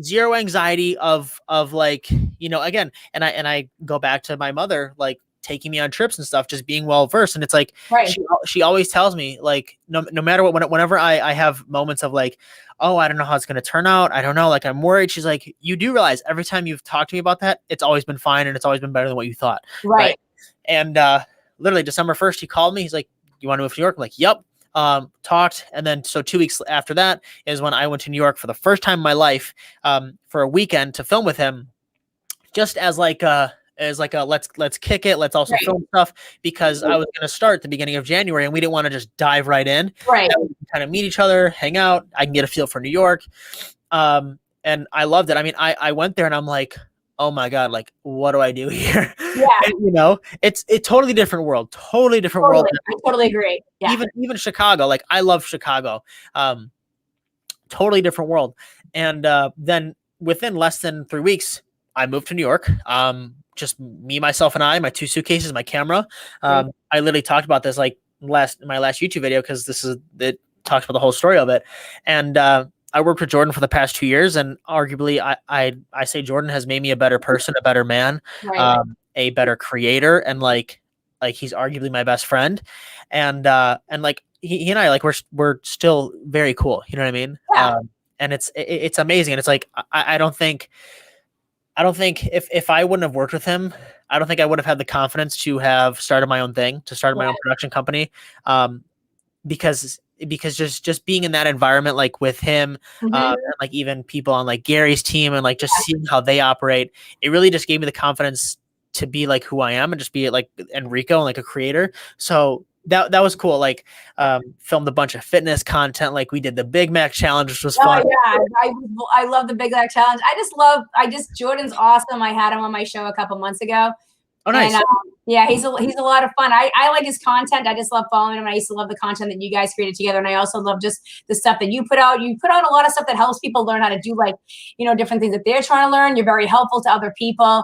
zero anxiety of like, you know, again, and I go back to my mother, like taking me on trips and stuff, just being well versed. And it's like, she always tells me like, no matter what, whenever I have moments of like, oh, I don't know how it's going to turn out, I don't know, like I'm worried, she's like, you do realize every time you've talked to me about that, it's always been fine and it's always been better than what you thought. Right. And literally December 1st, he called me, he's like, you want to move to New York? I'm like, yep. Talked, and then so 2 weeks after that is when I went to New York for the first time in my life, for a weekend to film with him, just as like a let's kick it, let's also film stuff, because I was going to start the beginning of January and we didn't want to just dive right in. Right. Kind of meet each other, hang out. I can get a feel for New York, and I loved it. I mean, I went there and I'm like, oh my God, like, what do I do here? Yeah. And, you know, it's a totally different world, world. I totally agree. Yeah. Even Chicago, like I love Chicago, totally different world. And then within less than 3 weeks, I moved to New York. Just me, myself, and I, my 2 suitcases, my camera. I literally talked about this like my last YouTube video, because it talks about the whole story of it. And I worked with Jordan for the past 2 years, and arguably I say Jordan has made me a better person, a better man, a better creator, and like he's arguably my best friend. And like he and I, like we're still very cool. You know what I mean? Yeah. And it's amazing. And it's like, I don't think if I wouldn't have worked with him, I don't think I would have had the confidence to have started my own thing, to start my own production company. Because just being in that environment, like with him, and like even people on like Gary's team, and like just seeing how they operate, it really just gave me the confidence to be like who I am and just be like Enrico and like a creator. So that was cool. Like filmed a bunch of fitness content. Like we did the Big Mac challenge, which was fun. Yeah, I love the Big Mac challenge. Jordan's awesome. I had him on my show a couple months ago. Oh, nice. And, yeah, he's a lot of fun. I like his content. I just love following him. I used to love the content that you guys created together. And I also love just the stuff that you put out. You put out a lot of stuff that helps people learn how to do, like, you know, different things that they're trying to learn. You're very helpful to other people.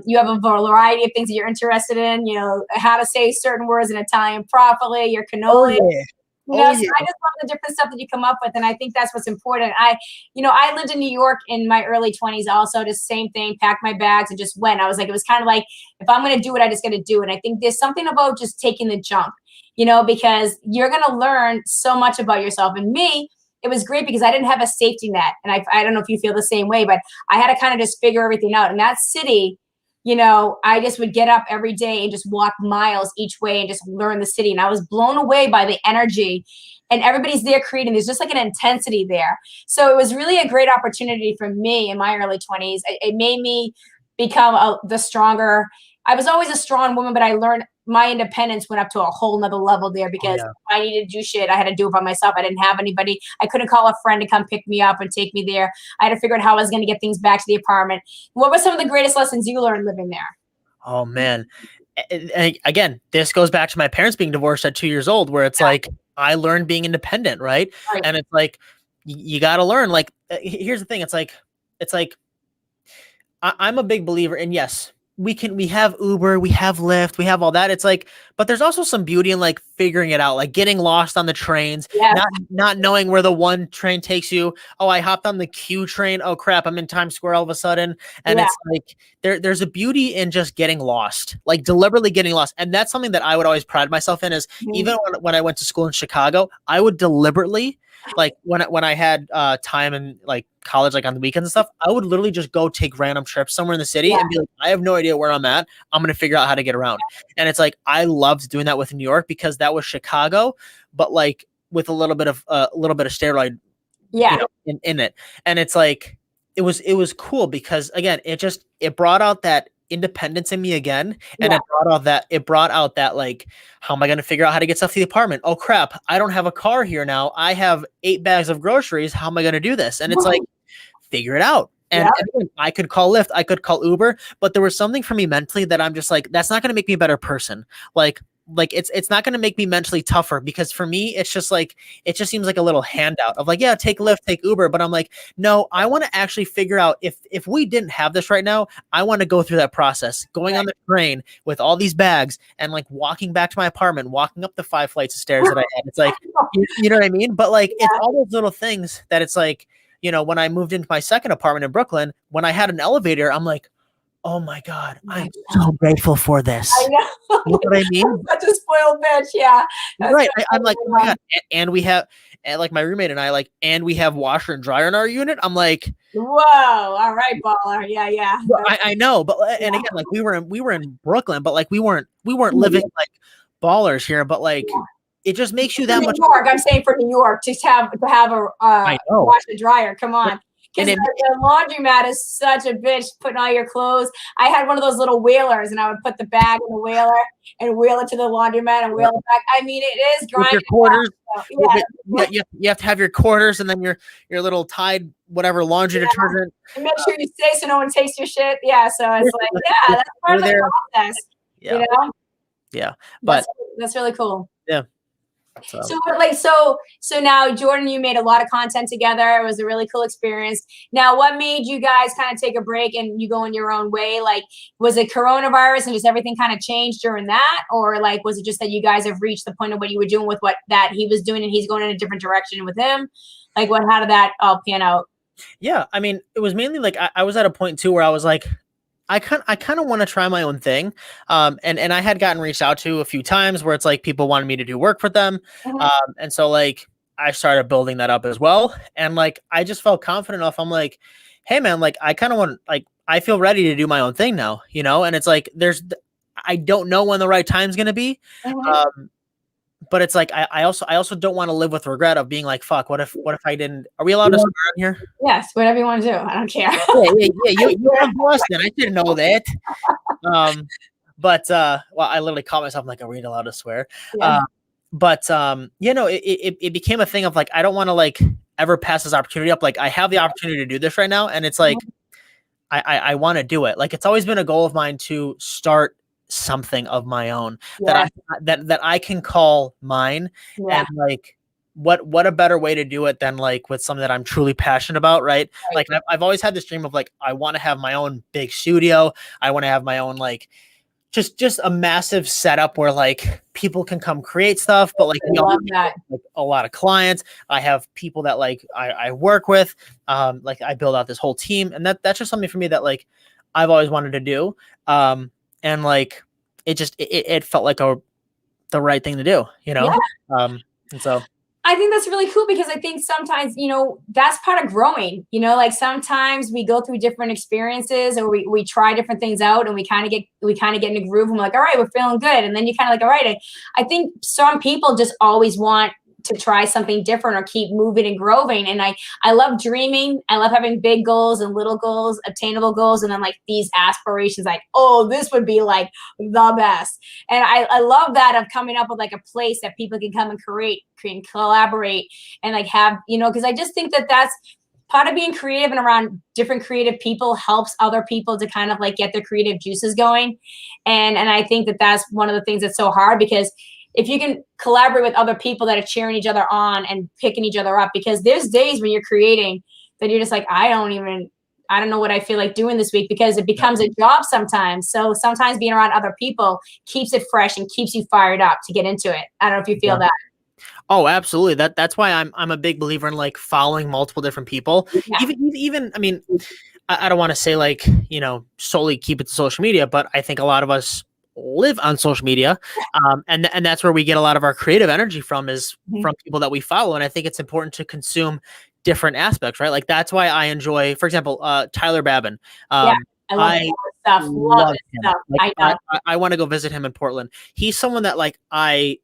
You have a variety of things that you're interested in, you know, how to say certain words in Italian properly, your cannoli. Oh, yeah. So I just love the different stuff that you come up with. And I think that's what's important. I lived in New York in my early 20s also, just same thing, packed my bags and just went. I was like, it was kind of like, if I'm going to do it, I just got to do it. And I think there's something about just taking the jump, you know, because you're going to learn so much about yourself. And me, it was great because I didn't have a safety net. And I don't know if you feel the same way, but I had to kind of just figure everything out. In that city, you know, I just would get up every day and just walk miles each way and just learn the city. And I was blown away by the energy, and everybody's there creating. There's just like an intensity there. So it was really a great opportunity for me in my early 20s. It made me become the stronger. I was always a strong woman, but I learned my independence went up to a whole nother level there, because I needed to do shit, I had to do it by myself. I didn't have anybody. I couldn't call a friend to come pick me up and take me there. I had to figure out how I was going to get things back to the apartment. What were some of the greatest lessons you learned living there? Oh, man. And again, this goes back to my parents being divorced at 2 years old, where it's like, I learned being independent, right? And it's like, you got to learn. Like, here's the thing. It's like, I'm a big believer in, yes, we have Uber, we have Lyft, we have all that. It's like, but there's also some beauty in like figuring it out, like getting lost on the trains, not knowing where the one train takes you. Oh, I hopped on the Q train. Oh crap, I'm in Times Square all of a sudden. And it's like, there's a beauty in just getting lost, like deliberately getting lost. And that's something that I would always pride myself in, is even when I went to school in Chicago, I would deliberately like when I had time in like college, like on the weekends and stuff, I would literally just go take random trips somewhere in the city and be like, I have no idea where I'm at. I'm gonna figure out how to get around. And it's like I loved doing that with New York because that was Chicago, but like with a little bit of steroid, in it. And it's like it was cool because again, it brought out that independence in me again, and it brought out that like, how am I going to figure out how to get stuff to the apartment? Oh crap, I don't have a car here now. I have 8 bags of groceries. How am I going to do this? And it's like, figure it out. And I could call Lyft, I could call Uber, but there was something for me mentally that I'm just like, that's not going to make me a better person. Like it's not going to make me mentally tougher, because for me, it's just like, it just seems like a little handout of like, yeah, take Lyft, take Uber. But I'm like, no, I want to actually figure out if we didn't have this right now, I want to go through that process, going on the train with all these bags and like walking back to my apartment, walking up the 5 flights of stairs that I had. It's like, you know what I mean? But like, it's all those little things that it's like, when I moved into my second apartment in Brooklyn, when I had an elevator, I'm like, oh my God, I'm so grateful for this. I know. You know what I mean? Such a spoiled bitch. Yeah. Right. I'm like, oh my God. And we have, and like my roommate and I like, and we have washer and dryer in our unit. I'm like, whoa. All right, baller. Yeah. I know. But, and again, like we were in Brooklyn, but like we weren't living like ballers here, but like, it just makes you that New much. York, I'm saying for New York, to have a wash and dryer. Come on. Because the laundromat is such a bitch putting all your clothes. I had one of those little wheelers, and I would put the bag in the wheeler and wheel it to the laundromat and wheel it back. I mean, it is grinding. Your quarters. You have to have your quarters and then your little Tide whatever laundry detergent. And make sure you stay so no one takes your shit. Yeah, so it's like, that's part of the process. Yeah. You know? Yeah, but that's really cool. Yeah. So now, Jordan, you made a lot of content together. It was a really cool experience. Now, what made you guys kind of take a break and you go in your own way? Like, was it coronavirus and just everything kind of changed during that? Or like, was it just that you guys have reached the point of what you were doing with what that he was doing and he's going in a different direction with him? Like, how did that all pan out? Yeah, I mean, it was mainly like I was at a point too where I was like, I kind of want to try my own thing. And I had gotten reached out to a few times where it's like people wanted me to do work for them. And so like I started building that up as well. And like, I just felt confident enough. I'm like, hey man, like I kind of want, like, I feel ready to do my own thing now, and it's like, I don't know when the right time's going to be. But it's like, I also don't want to live with regret of being like, fuck, what if I didn't, are we allowed to swear on here? Yes, whatever you want to do. I don't care. Yeah. You're Boston. I didn't know that. But well, I literally caught myself like, are we allowed to swear? Yeah. It became a thing of like, I don't want to like ever pass this opportunity up. Like I have the opportunity to do this right now. And it's like, I want to do it. Like, it's always been a goal of mine to start something of my own that I can call mine. And like, what a better way to do it than like with something that I'm truly passionate about, right? Like I've always had this dream of like, I want to have my own big studio. I want to have my own like just a massive setup where like people can come create stuff, but like we all have like, a lot of clients. I have people that like I work with, like I build out this whole team, and that's just something for me that like I've always wanted to do. And like it felt like the right thing to do, and so I think that's really cool because I think sometimes, that's part of growing, like sometimes we go through different experiences or we try different things out and we kind of get in a groove and we're like, all right, we're feeling good. And then you kind of like, all right, I think some people just always want to try something different or keep moving and growing. And I love dreaming. I love having big goals and little goals, attainable goals. And then like these aspirations, like, oh, this would be like the best. And I love that of coming up with like a place that people can come and create and collaborate and like have, because I just think that that's part of being creative, and around different creative people helps other people to kind of like get their creative juices going. And I think that that's one of the things that's so hard, because if you can collaborate with other people that are cheering each other on and picking each other up, because there's days when you're creating that you're just like, I don't know what I feel like doing this week, because it becomes a job sometimes. So sometimes being around other people keeps it fresh and keeps you fired up to get into it. I don't know if you feel that. Oh, absolutely. That's why I'm a big believer in like following multiple different people. Even I mean, I don't want to say like, solely keep it to social media, but I think a lot of us live on social media. And that's where we get a lot of our creative energy from, is from people that we follow. And I think it's important to consume different aspects, right? Like that's why I enjoy, for example, Tyler Babin. Yeah, I love his stuff. Love Love his him. stuff. Like, I know. I want to go visit him in Portland. He's someone that like I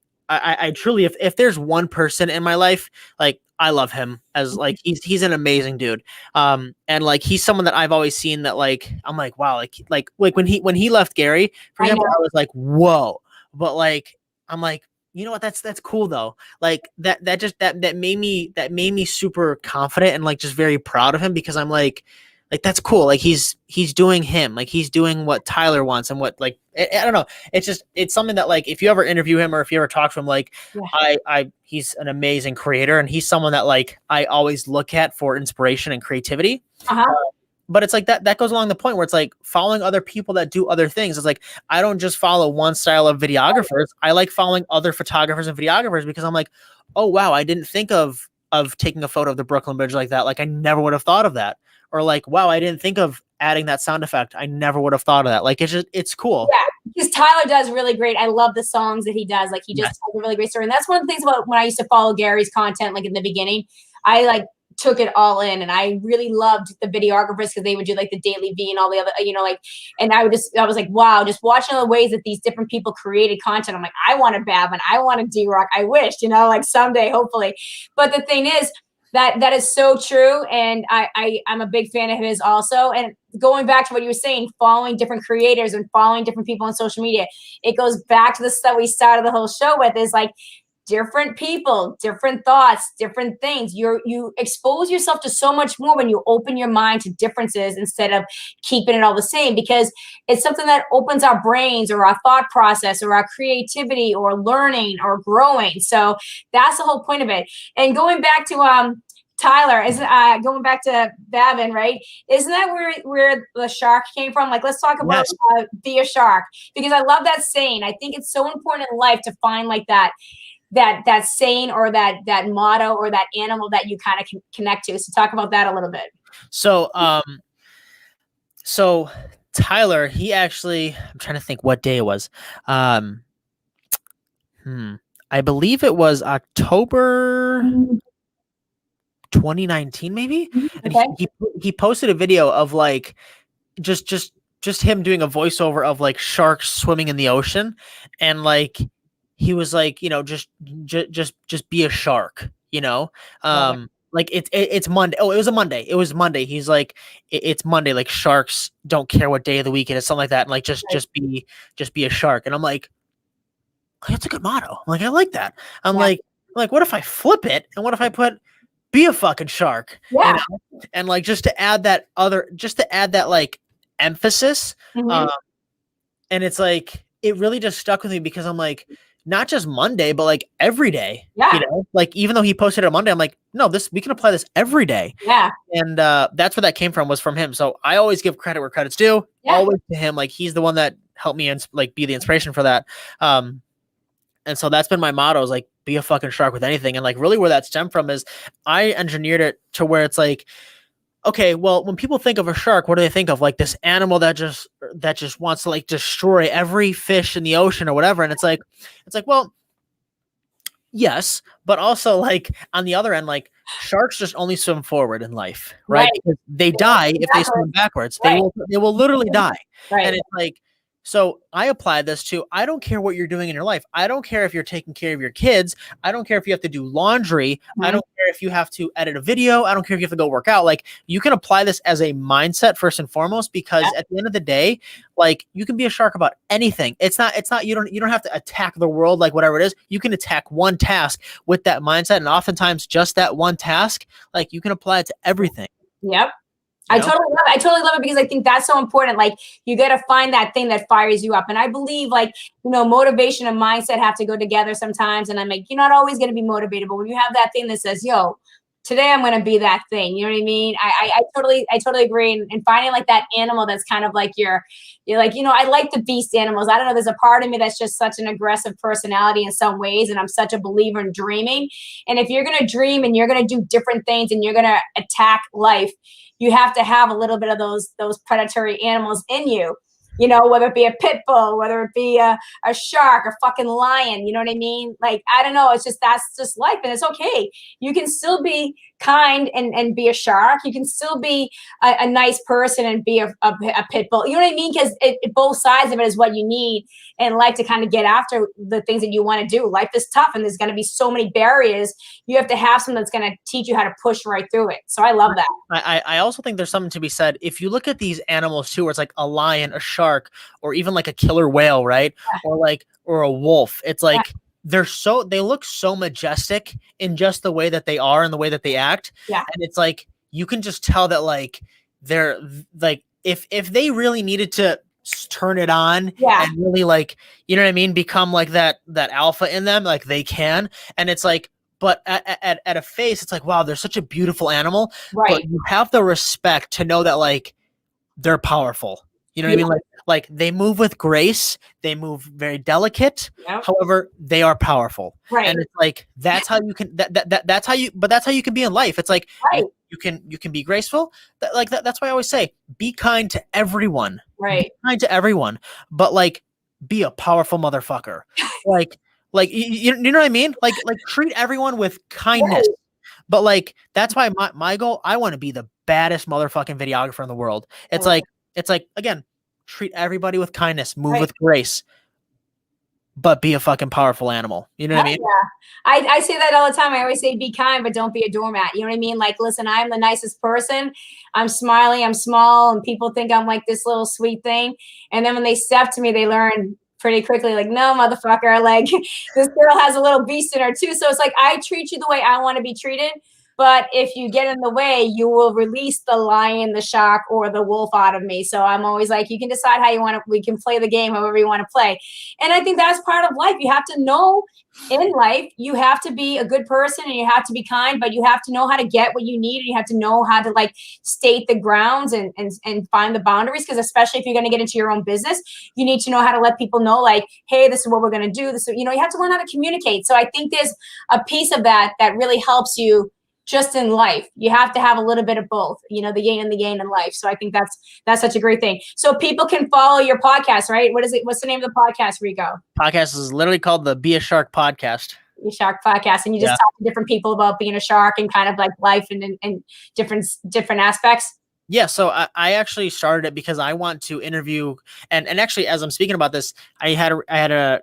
truly, if there's one person in my life, like I love him as like he's an amazing dude. And like he's someone that I've always seen that like I'm like wow, like when he left Gary, for example, I was like whoa, but like I'm like, you know what, that's cool though. Like that made me super confident and like just very proud of him, because I'm like that's cool. Like he's doing him, like he's doing what Tyler wants, and what like I don't know. It's something that like if you ever interview him or if you ever talk to him, like he's an amazing creator, and he's someone that like I always look at for inspiration and creativity. But it's like that goes along the point where it's like following other people that do other things. It's like I don't just follow one style of videographers. I like following other photographers and videographers, because I'm like, oh wow, I didn't think of taking a photo of the Brooklyn Bridge like that. Like I never would have thought of that. Or like, wow, I didn't think of adding that sound effect. I never would have thought of that. Like it's cool. Yeah, because Tyler does really great. I love the songs that he does. Like he just tells a really great story. And that's one of the things about when I used to follow Gary's content, like in the beginning, I like took it all in, and I really loved the videographers because they would do like the Daily V and all the other, you know, like, and I was like, wow, just watching all the ways that these different people created content. I'm like, I want a Babin, I want a D-Rock. I wish, you know, like someday, hopefully. But the thing is, that is so true, and I'm a big fan of his also. And going back to what you were saying, following different creators and following different people on social media, it goes back to the stuff we started the whole show with, is like different people, different thoughts, different things. You expose yourself to so much more when you open your mind to differences instead of keeping it all the same, because it's something that opens our brains or our thought process or our creativity or learning or growing. So that's the whole point of it. And going back to Tyler, is going back to Babin, right? Isn't that where the shark came from? Like, let's talk about be a shark, because I love that saying. I think it's so important in life to find like that saying or that motto or that animal that you kind of can connect to. So talk about that a little bit. So so Tyler, he actually, I'm trying to think what day it was. I believe it was October 2019 maybe. And he posted a video of like just him doing a voiceover of like sharks swimming in the ocean, and like he was like, you know, just be a shark, you know. Like it's Monday. Oh, it was a Monday. It was Monday. He's like, it's Monday. Like sharks don't care what day of the week it is, something like that. And like just be a shark. And I'm like, that's a good motto. I'm like, I like that. I'm like, what if I flip it? And what if I put be a fucking shark? You know? And like just to add that like emphasis. And it's like it really just stuck with me, because I'm like, not just Monday, but like every day. You know, like even though he posted it on Monday, I'm like, no, we can apply this every day. And that's where that came from, was from him. So I always give credit where credit's due. Always to him. Like he's the one that helped me and like be the inspiration for that. And so that's been my motto, is like be a fucking shark with anything. And like really where that stemmed from is I engineered it to where it's like, okay, well, when people think of a shark, what do they think of? Like this animal that just wants to like destroy every fish in the ocean or whatever. And it's like, well, yes, but also like on the other end, like sharks just only swim forward in life, right? Because they die if they swim backwards. They will literally die. And it's like, so I apply this to, I don't care what you're doing in your life. I don't care if you're taking care of your kids. I don't care if you have to do laundry. I don't care if you have to edit a video. I don't care if you have to go work out. Like you can apply this as a mindset first and foremost, because at the end of the day, like you can be a shark about anything. It's not, you don't have to attack the world, like whatever it is. You can attack one task with that mindset. And oftentimes just that one task, like you can apply it to everything. I totally love it, because I think that's so important. Like you got to find that thing that fires you up. And I believe like, you know, motivation and mindset have to go together sometimes. And I'm like, you're not always going to be motivated, but when you have that thing that says, yo, today I'm going to be that thing. You know what I mean? I totally agree. And finding like that animal that's kind of like you're like, you know, I like the beast animals. I don't know. There's a part of me that's just such an aggressive personality in some ways. And I'm such a believer in dreaming. And if you're going to dream and you're going to do different things and you're going to attack life, you have to have a little bit of those predatory animals in you. you know, whether it be a pit bull, whether it be a shark, a fucking lion, you know what I mean? Like, I don't know. It's just, that's just life, and it's okay. You can still be kind and be a shark. You can still be a nice person and be a pit bull. You know what I mean? Because both sides of it is what you need in life to kind of get after the things that you want to do. Life is tough, and there's going to be so many barriers. You have to have someone that's going to teach you how to push right through it. So I love that. I also think there's something to be said. If you look at these animals too, where it's like a lion, a shark, or even like a killer whale, right? Or a wolf. It's like they look so majestic in just the way that they are and the way that they act. Yeah. And it's like, you can just tell that like they're like, if they really needed to turn it on and really, like, you know what I mean, become like that alpha in them, like they can. And it's like, but at a face, it's like, wow, they're such a beautiful animal. Right. But you have the respect to know that like they're powerful. You know what I mean? Like they move with grace. They move very delicate. Yep. However, they are powerful. Right. And it's like, that's how you can, that's how you can be in life. It's like, you can be graceful. That's why I always say, be kind to everyone. Right. Be kind to everyone, but like, be a powerful motherfucker. like, you know what I mean? Like treat everyone with kindness. Right. But like, that's why my goal, I want to be the baddest motherfucking videographer in the world. It's like, again, treat everybody with kindness, move with grace, but be a fucking powerful animal. You know what I mean? Yeah. I say that all the time. I always say, be kind, but don't be a doormat. You know what I mean? Like, listen, I'm the nicest person. I'm smiling, I'm small, and people think I'm like this little sweet thing. And then when they step to me, they learn pretty quickly, like, no, motherfucker, like this girl has a little beast in her too. So it's like, I treat you the way I want to be treated. But if you get in the way, you will release the lion, the shark, or the wolf out of me. So I'm always like, you can decide how you want to, we can play the game however you want to play. And I think that's part of life. You have to know in life, you have to be a good person and you have to be kind, but you have to know how to get what you need. And you have to know how to like state the grounds and find the boundaries. Because especially if you're going to get into your own business, you need to know how to let people know, like, hey, this is what we're going to do. This, you know, you have to learn how to communicate. So I think there's a piece of that really helps you just in life. You have to have a little bit of both, you know, the yin and the yang in life. So I think that's such a great thing. So people can follow your podcast, right? What is it? What's the name of the podcast, Rico? Podcast is literally called the Be a Shark Podcast. Be a Shark Podcast. And you just talk to different people about being a shark and kind of like life and different aspects. Yeah, so I actually started it because I want to interview, and actually, as I'm speaking about this, I had a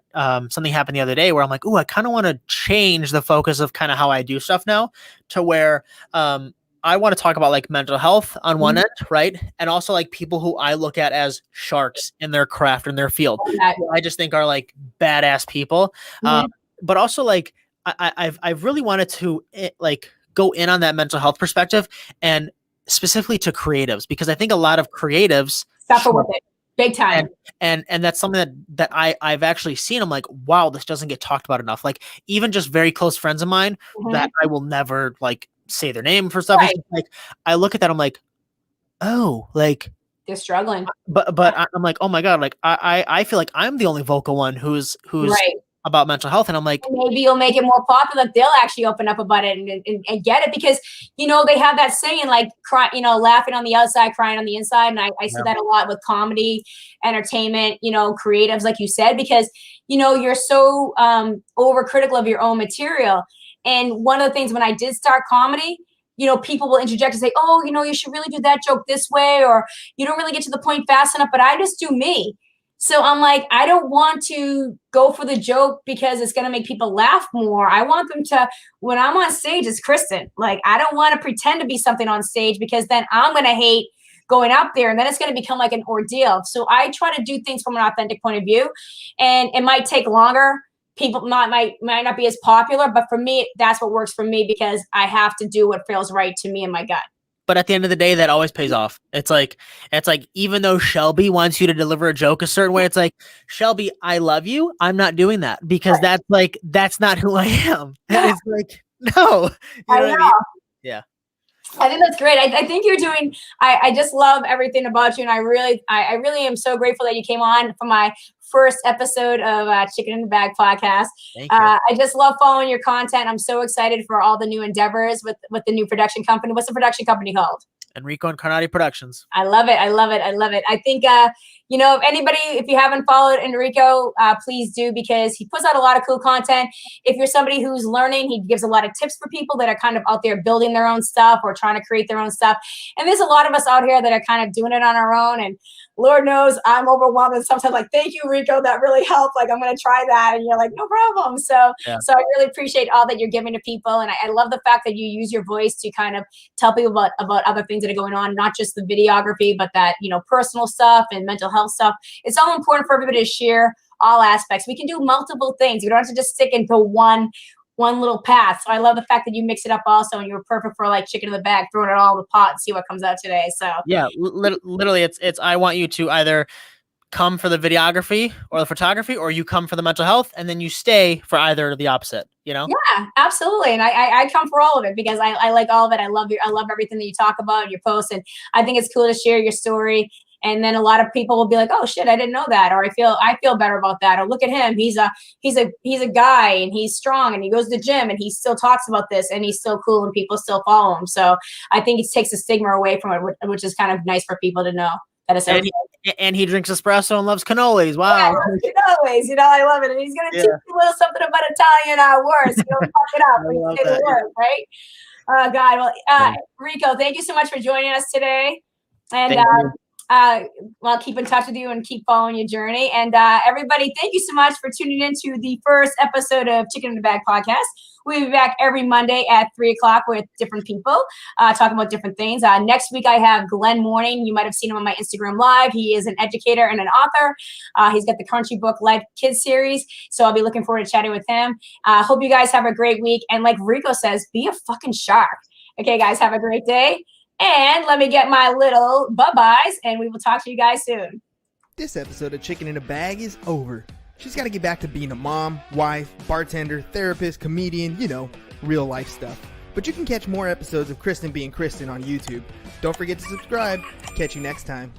something happen the other day where I'm like, ooh, I kind of want to change the focus of kind of how I do stuff now to where I want to talk about like mental health on one end, right? And also like people who I look at as sharks in their craft, in their field. I just think are like badass people. But also like I've really wanted to like go in on that mental health perspective, and specifically to creatives, because I think a lot of creatives suffer with it big time. And that's something that I've actually seen. I'm like, wow, this doesn't get talked about enough. Like even just very close friends of mine that I will never like say their name for stuff. Right. Like I look at that, I'm like, oh, like they're struggling. But I'm like, oh my God, like I feel like I'm the only vocal one who's right about mental health. And I'm like, maybe you'll make it more popular. They'll actually open up about it and get it, because, you know, they have that saying, like, cry, you know, laughing on the outside, crying on the inside. And I see that a lot with comedy, entertainment, you know, creatives, like you said, because, you know, you're so overcritical of your own material. And one of the things when I did start comedy, you know, people will interject and say, oh, you know, you should really do that joke this way, or you don't really get to the point fast enough, but I just do me. So I'm like, I don't want to go for the joke because it's going to make people laugh more. I want them to, when I'm on stage, it's Kristen. Like, I don't want to pretend to be something on stage, because then I'm going to hate going up there, and then it's going to become like an ordeal. So I try to do things from an authentic point of view, and it might take longer. People might not be as popular, but for me, that's what works for me, because I have to do what feels right to me and my gut. But at the end of the day, that always pays off. It's like, even though Shelby wants you to deliver a joke a certain way, it's like, Shelby, I love you. I'm not doing that, because that's not who I am. And it's like, no. You know what I mean? Yeah. I think that's great. I think you're doing, I just love everything about you. And I really am so grateful that you came on for my first episode of Chicken in the Bag podcast. Thank you. I just love following your content. I'm so excited for all the new endeavors with the new production company. What's the production company called? Enrico Incarnati Productions. I love it. I love it. I love it. I think, if anybody, if you haven't followed Enrico, please do, because he puts out a lot of cool content. If you're somebody who's learning, he gives a lot of tips for people that are kind of out there building their own stuff or trying to create their own stuff. And there's a lot of us out here that are kind of doing it on our own. And Lord knows I'm overwhelmed and sometimes like, thank you, Rico, that really helped. Like, I'm going to try that. And you're like, no problem. So I really appreciate all that you're giving to people. And I love the fact that you use your voice to kind of tell people about other things that are going on, not just the videography, but that, personal stuff and mental health stuff. It's all important for everybody to share all aspects. We can do multiple things. We don't have to just stick into one little path. So I love the fact that you mix it up also, and you were perfect for like chicken in the bag, throwing it all in the pot and see what comes out today. So yeah, literally it's I want you to either come for the videography or the photography, or you come for the mental health, and then you stay for either or the opposite, Yeah, absolutely. And I come for all of it because I like all of it. I love everything that you talk about in your posts. And I think it's cool to share your story. And then a lot of people will be like, oh shit, I didn't know that. Or I feel better about that. Or look at him. He's a guy and he's strong and he goes to the gym and he still talks about this and he's still cool and people still follow him. So I think it takes the stigma away from it, which is kind of nice for people to know that it's okay. And he drinks espresso and loves cannolis. Wow. Yeah, cannolis, I love it. And he's going to teach you a little something about Italian words. Fuck it up when you say the word, right? Oh, God. Well, Rico, thank you so much for joining us today. And I'll keep in touch with you and keep following your journey. And everybody, thank you so much for tuning into the first episode of Chicken in the Bag podcast. We'll be back every Monday at 3:00 with different people talking about different things. Next week, I have Glenn Morning. You might have seen him on my Instagram Live. He is an educator and an author. He's got the Country Book Life Kids series. So I'll be looking forward to chatting with him. Hope you guys have a great week. And like Rico says, be a fucking shark. Okay, guys, have a great day. And let me get my little bye-byes, and we will talk to you guys soon. This episode of Chicken in a Bag is over. She's got to get back to being a mom, wife, bartender, therapist, comedian, real life stuff. But you can catch more episodes of Kristen being Kristen on YouTube. Don't forget to subscribe. Catch you next time.